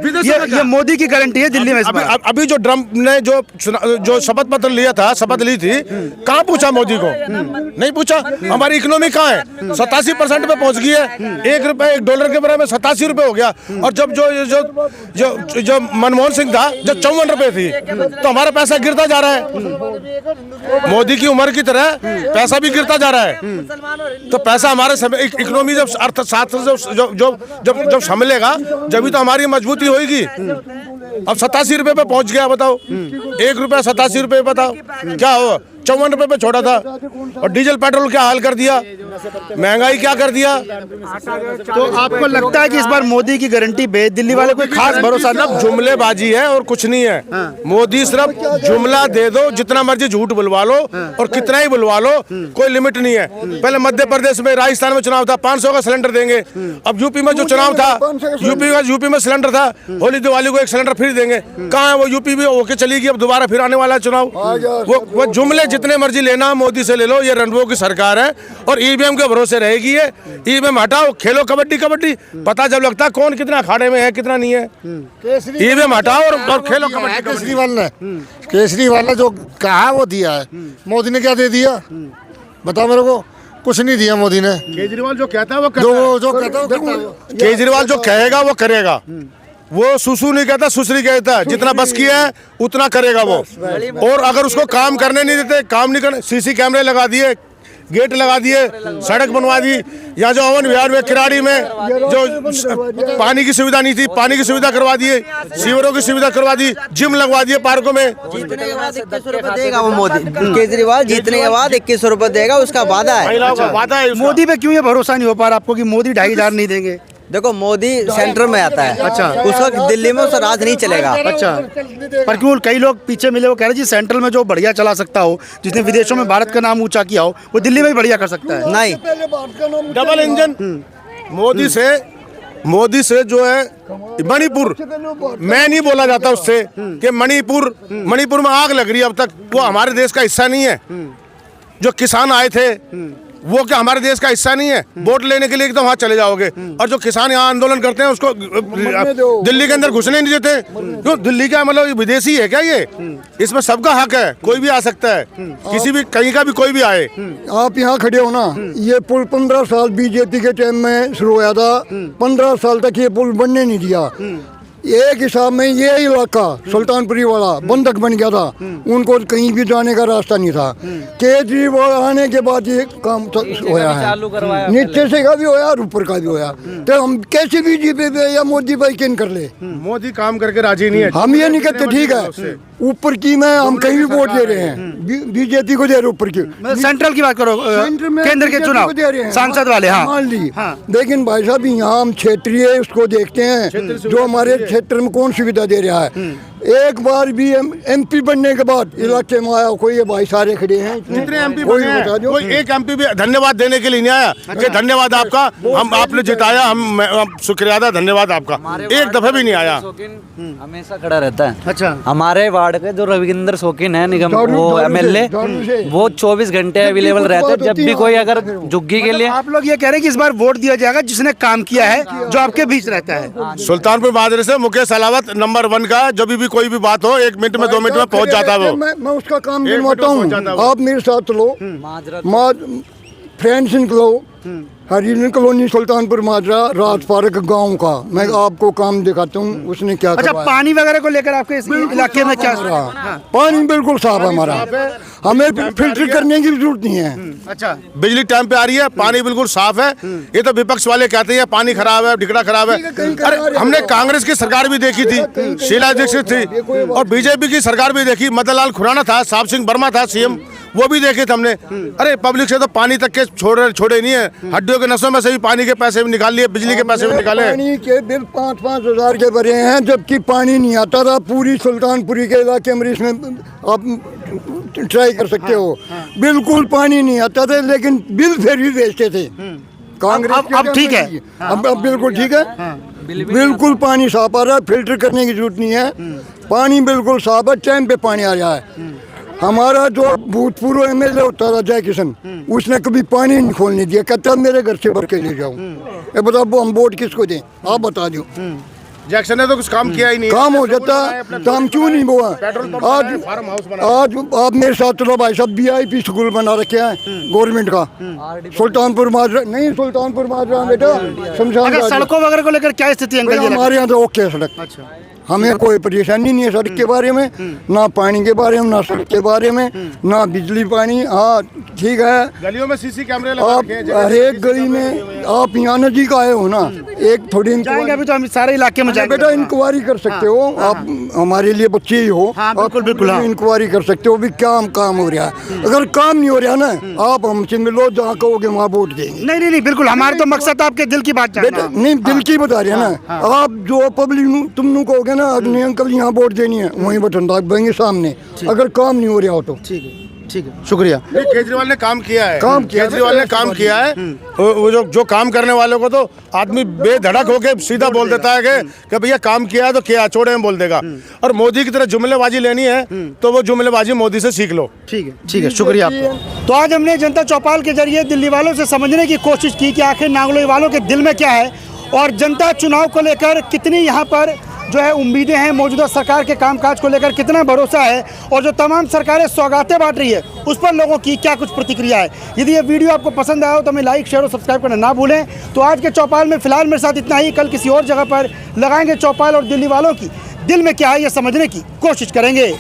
ये मोदी की गारंटी है दिल्ली में। अभी जो ट्रम्प ने जो शपथ पत्र लिया था, शपथ ली थी, कहाँ पूछा मोदी को? नहीं पूछा। हमारी इकोनॉमी कहाँ है? 87% पे पहुंच गई है। $1 के बराबर 87 रुपए हो गया। और जब जो मनमोहन सिंह था जो 54 रुपए थी, तो हमारा पैसा गिरता जा रहा है। मोदी की उम्र की तरह पैसा भी गिरता जा रहा है। तो पैसा हमारे इकोनॉमी जब अर्थशास्त्र जब संभलेगा जब तो हमारी मजबूती होगी। अब 87 रुपए पे पहुंच गया, बताओ। 1 रुपया 87 रुपए, बताओ क्या हो? 54 रुपए पे छोड़ा था। और डीजल पेट्रोल क्या हाल कर दिया, महंगाई क्या कर दिया। तो आपको लगता है कि इस बार मोदी की गारंटी पे दिल्ली वाले कोई खास भरोसा नहीं? जुमलेबाजी है और कुछ नहीं है। मोदी सिर्फ जुमला दे दो, जितना मर्जी झूठ बुलवा लो और कितना ही बुलवा लो, कोई लिमिट नहीं है। पहले मध्य प्रदेश में, राजस्थान में चुनाव था, 500 का सिलेंडर देंगे। अब यूपी में जो चुनाव था, यूपी में सिलेंडर था, होली दिवाली को 1 सिलेंडर फ्री देंगे। कहाँ है वो? यूपी भी होके चली गई, अब दोबारा फिर आने वाला है चुनाव। वो जुमले जितने मर्जी लेना मोदी से ले लो, ये रणवों की सरकार है और ईवीएम के भरोसे रहेगी। ये ईवीएम हटाओ, खेलो कबड्डी कबड्डी, पता जब लगता है कौन कितना अखाड़े में है कितना नहीं है। ईवीएम हटाओ और खेलो कबड्डी। केजरीवाल ने जो कहा वो दिया है, मोदी ने क्या दे दिया बताओ मेरे को? कुछ नहीं दिया मोदी ने। केजरीवाल जो कहता है वो करता है। केजरीवाल जो कहेगा वो करेगा। वो सुसु नहीं कहता, सुसरी कहता है। जितना बस किया है उतना करेगा वो। और अगर उसको काम करने नहीं देते, काम नहीं करने, सीसी कैमरे लगा दिए, गेट लगा दिए, सड़क बनवा दी। यहाँ जो अवन विहार में किराड़ी में जो पानी की सुविधा नहीं थी, पानी की सुविधा करवा दिए, सीवरों की सुविधा करवा दी, जिम लगवा दिए पार्कों में। जीतने के बाद 21 रुपए देगा वो मोदी। केजरीवाल जीतने के बाद 21 रुपए देगा, उसका वादा है। वादा है। मोदी पे क्यों ये भरोसा नहीं हो पा रहा आपको कि मोदी 2,500 नहीं देंगे? देखो मोदी सेंटर में आता है। अच्छा। उसका दिल्ली में उसका राज नहीं चलेगा। अच्छा। पर क्यों कई लोग पीछे मिले, वो कह रहे जी सेंट्रल में जो बढ़िया चला सकता हो, जिसने विदेशों में भारत का नाम ऊंचा किया हो, वो दिल्ली में भी बढ़िया कर सकता है। नहीं, डबल इंजन। मोदी से जो है मणिपुर, मैं नहीं बोला जाता उससे कि मणिपुर में आग लग रही है अब तक। वो हमारे देश का हिस्सा नहीं है। जो किसान आए थे वो क्या हमारे देश का हिस्सा नहीं है? वोट लेने के लिए तो वहाँ चले जाओगे। और जो किसान यहाँ आंदोलन करते हैं उसको दिल्ली के अंदर घुसने नहीं देते। क्यों? दिल्ली का मतलब विदेशी है क्या ये? इसमें सबका हक है, कोई भी आ सकता है, किसी भी कहीं का भी कोई भी आए। आप यहाँ खड़े हो ना, ये पुल 15 साल बीजेपी के टाइम में शुरू हुआ था। 15 साल तक ये पुल बनने नहीं दिया। एक हिसाब में ये इलाका सुल्तानपुरी वाला बंधक बन गया था, उनको कहीं भी जाने का रास्ता नहीं था। केजरीवाल आने के बाद ये काम होया है, नीचे से का भी होया और ऊपर का भी होया। तो हम कैसे बीजेपी पे या मोदी भाई किन कर ले? मोदी काम करके राजी नहीं है। हम ये नहीं कहते ठीक है ऊपर की में हम कहीं भी वोट दे रहे हैं, बीजेपी को दे रहे ऊपर की। सेंट्रल की बात करो, केंद्र के चुनाव सांसद वाले। हाँ मान ली। लेकिन भाई साहब यहाँ हम क्षेत्रीय उसको देखते हैं, जो हमारे क्षेत्र में कौन सुविधा दे रहा है। एक बार भी एमपी बनने के बाद इलाके में आया कोई? ये भाई सारे खड़े हैं, जितने एमपी बने हैं, कोई एक एमपी भी धन्यवाद देने के लिए नहीं आया कि धन्यवाद आपका, हम आपने जिताया, हम शुक्रिया अदा, धन्यवाद आपका। एक दफे भी नहीं आया। हमेशा खड़ा रहता है। अच्छा। हमारे वार्ड के जो रविंद्र शौकीन है निगम, वो एमएलए, वो 24 घंटे अवेलेबल रहते हैं। जब भी कोई अगर झुग्गी के लिए, आप लोग ये कह रहे हैं कि इस बार वोट दिया जाएगा जिसने काम किया है, जो आपके बीच रहता है। सुल्तानपुर माजरे से मुकेश अलावत नंबर 1 का, जब भी कोई भी बात हो 1 मिनट में 2 मिनट में पहुंच जाता है वो। मैं उसका काम गिनवाता हूँ, आप मेरे साथ लो। फ्रेंड्स लो, हरिजन कॉलोनी सुल्तानपुर माजरा राज पार्क गांव का, मैं आपको काम दिखाता हूँ उसने क्या अच्छा करवाया। पानी वगैरह को लेकर आपके इस इलाके में क्या रहा? पानी बिल्कुल साफ है हमारा, हमें फिल्टर करने की जरूरत नहीं है। अच्छा। बिजली टाइम पे आ रही है, पानी बिल्कुल साफ है। ये तो विपक्ष वाले कहते हैं पानी खराब है, ढिकड़ा खराब है। अरे हमने कांग्रेस की सरकार भी देखी थी, शीला दीक्षित थी, और बीजेपी की सरकार भी देखी, मदन लाल खुराना था, साहब सिंह वर्मा था सीएम, वो भी देखे थे हमने। अरे पब्लिक से तो पानी तक के छोड़े नहीं है, हड्डियों के नसों में से भी पानी के पैसे भी निकाल लिए, बिजली के पैसे भी निकाले। पानी के बिल 5-5 हज़ार के भरे हैं, जबकि पानी नहीं आता था। पूरी सुल्तानपुरी के इलाके में इसमें आप ट्राई कर सकते हो, बिल्कुल पानी नहीं आता था, लेकिन बिल फिर भी बेचते थे। कांग्रेस अब ठीक है, अब बिल्कुल ठीक है, बिल्कुल पानी साफ आ रहा है, फिल्टर करने की जरूरत नहीं है, पानी बिल्कुल साफ है, टाइम पे पानी आ रहा है। हमारा जो भूतपूर्व एमएलए होता था जय किशन, उसने कभी पानी नहीं खोलने दिया, कहता मेरे घर से भर के ले जाओ। ये बताओ हम वोट किसको दें, आप बता दो। जैक्सन ने तो कुछ काम किया ही नहीं, काम हो जाता तो हम क्यों नहीं हुआ। आज आप मेरे साथ चलो भाई साहब, VIP स्कूल बना रखे हैं गवर्नमेंट का, सुल्तानपुर माजरा नहीं, सुल्तानपुर माजरा बेटा शमशान। सड़कों वगैरह को लेकर क्या स्थिति है? हमारे यहाँ तो ओके सड़क, हमें कोई परेशानी नहीं है सड़क के बारे में, ना पानी के बारे में, ना सड़क के बारे में, ना बिजली पानी। हाँ ठीक है, गलियों में CC कैमरे लगा आप हर एक गली में, आप यहाँ नजीक आए हो ना, एक थोड़ी अभी तो हम सारे इलाके में बेटा इंक्वायरी कर सकते हो। आप हमारे लिए बच्चे ही हो, आप बिल्कुल इंक्वायरी कर सकते हो भी क्या काम हो रहा है। अगर काम नहीं हो रहा ना, आप हमसे मिलो, जहाँ कहोगे वहाँ वोट देंगे। नहीं, बिल्कुल हमारा तो मकसद आपके दिल की बात बेटा, नहीं दिल की बता रहे हैं ना आप, जो पब्लिक तुम कहोगे ना अग्नि अंकल यहाँ वोट देनी है, वहीं बटन दाग देंगे सामने, अगर काम नहीं हो रहा हो तो। ठीक है, शुक्रिया। केजरीवाल ने काम किया है, केजरीवाल ने काम किया है। वो जो काम करने वालों को तो आदमी बेधड़क होके सीधा बोल देता है कि भैया काम किया है तो क्या छोड़े में बोल देगा। और मोदी की तरह जुमलेबाजी लेनी है तो वो जुमलेबाजी मोदी से सीख लो। ठीक है, शुक्रिया आपका। तो आज हमने जनता चौपाल के जरिए दिल्ली वालों से समझने की कोशिश की कि आखिर नांगलोई वालों के दिल में क्या है, और जनता चुनाव को लेकर कितनी यहाँ पर जो है उम्मीदें हैं, मौजूदा सरकार के कामकाज को लेकर कितना भरोसा है, और जो तमाम सरकारें सौगातें बांट रही है उस पर लोगों की क्या कुछ प्रतिक्रिया है। यदि ये वीडियो आपको पसंद आया हो तो हमें लाइक, शेयर और सब्सक्राइब करना ना भूलें। तो आज के चौपाल में फिलहाल मेरे साथ इतना ही, कल किसी और जगह पर लगाएंगे चौपाल और दिल्ली वालों की दिल में क्या है ये समझने की कोशिश करेंगे।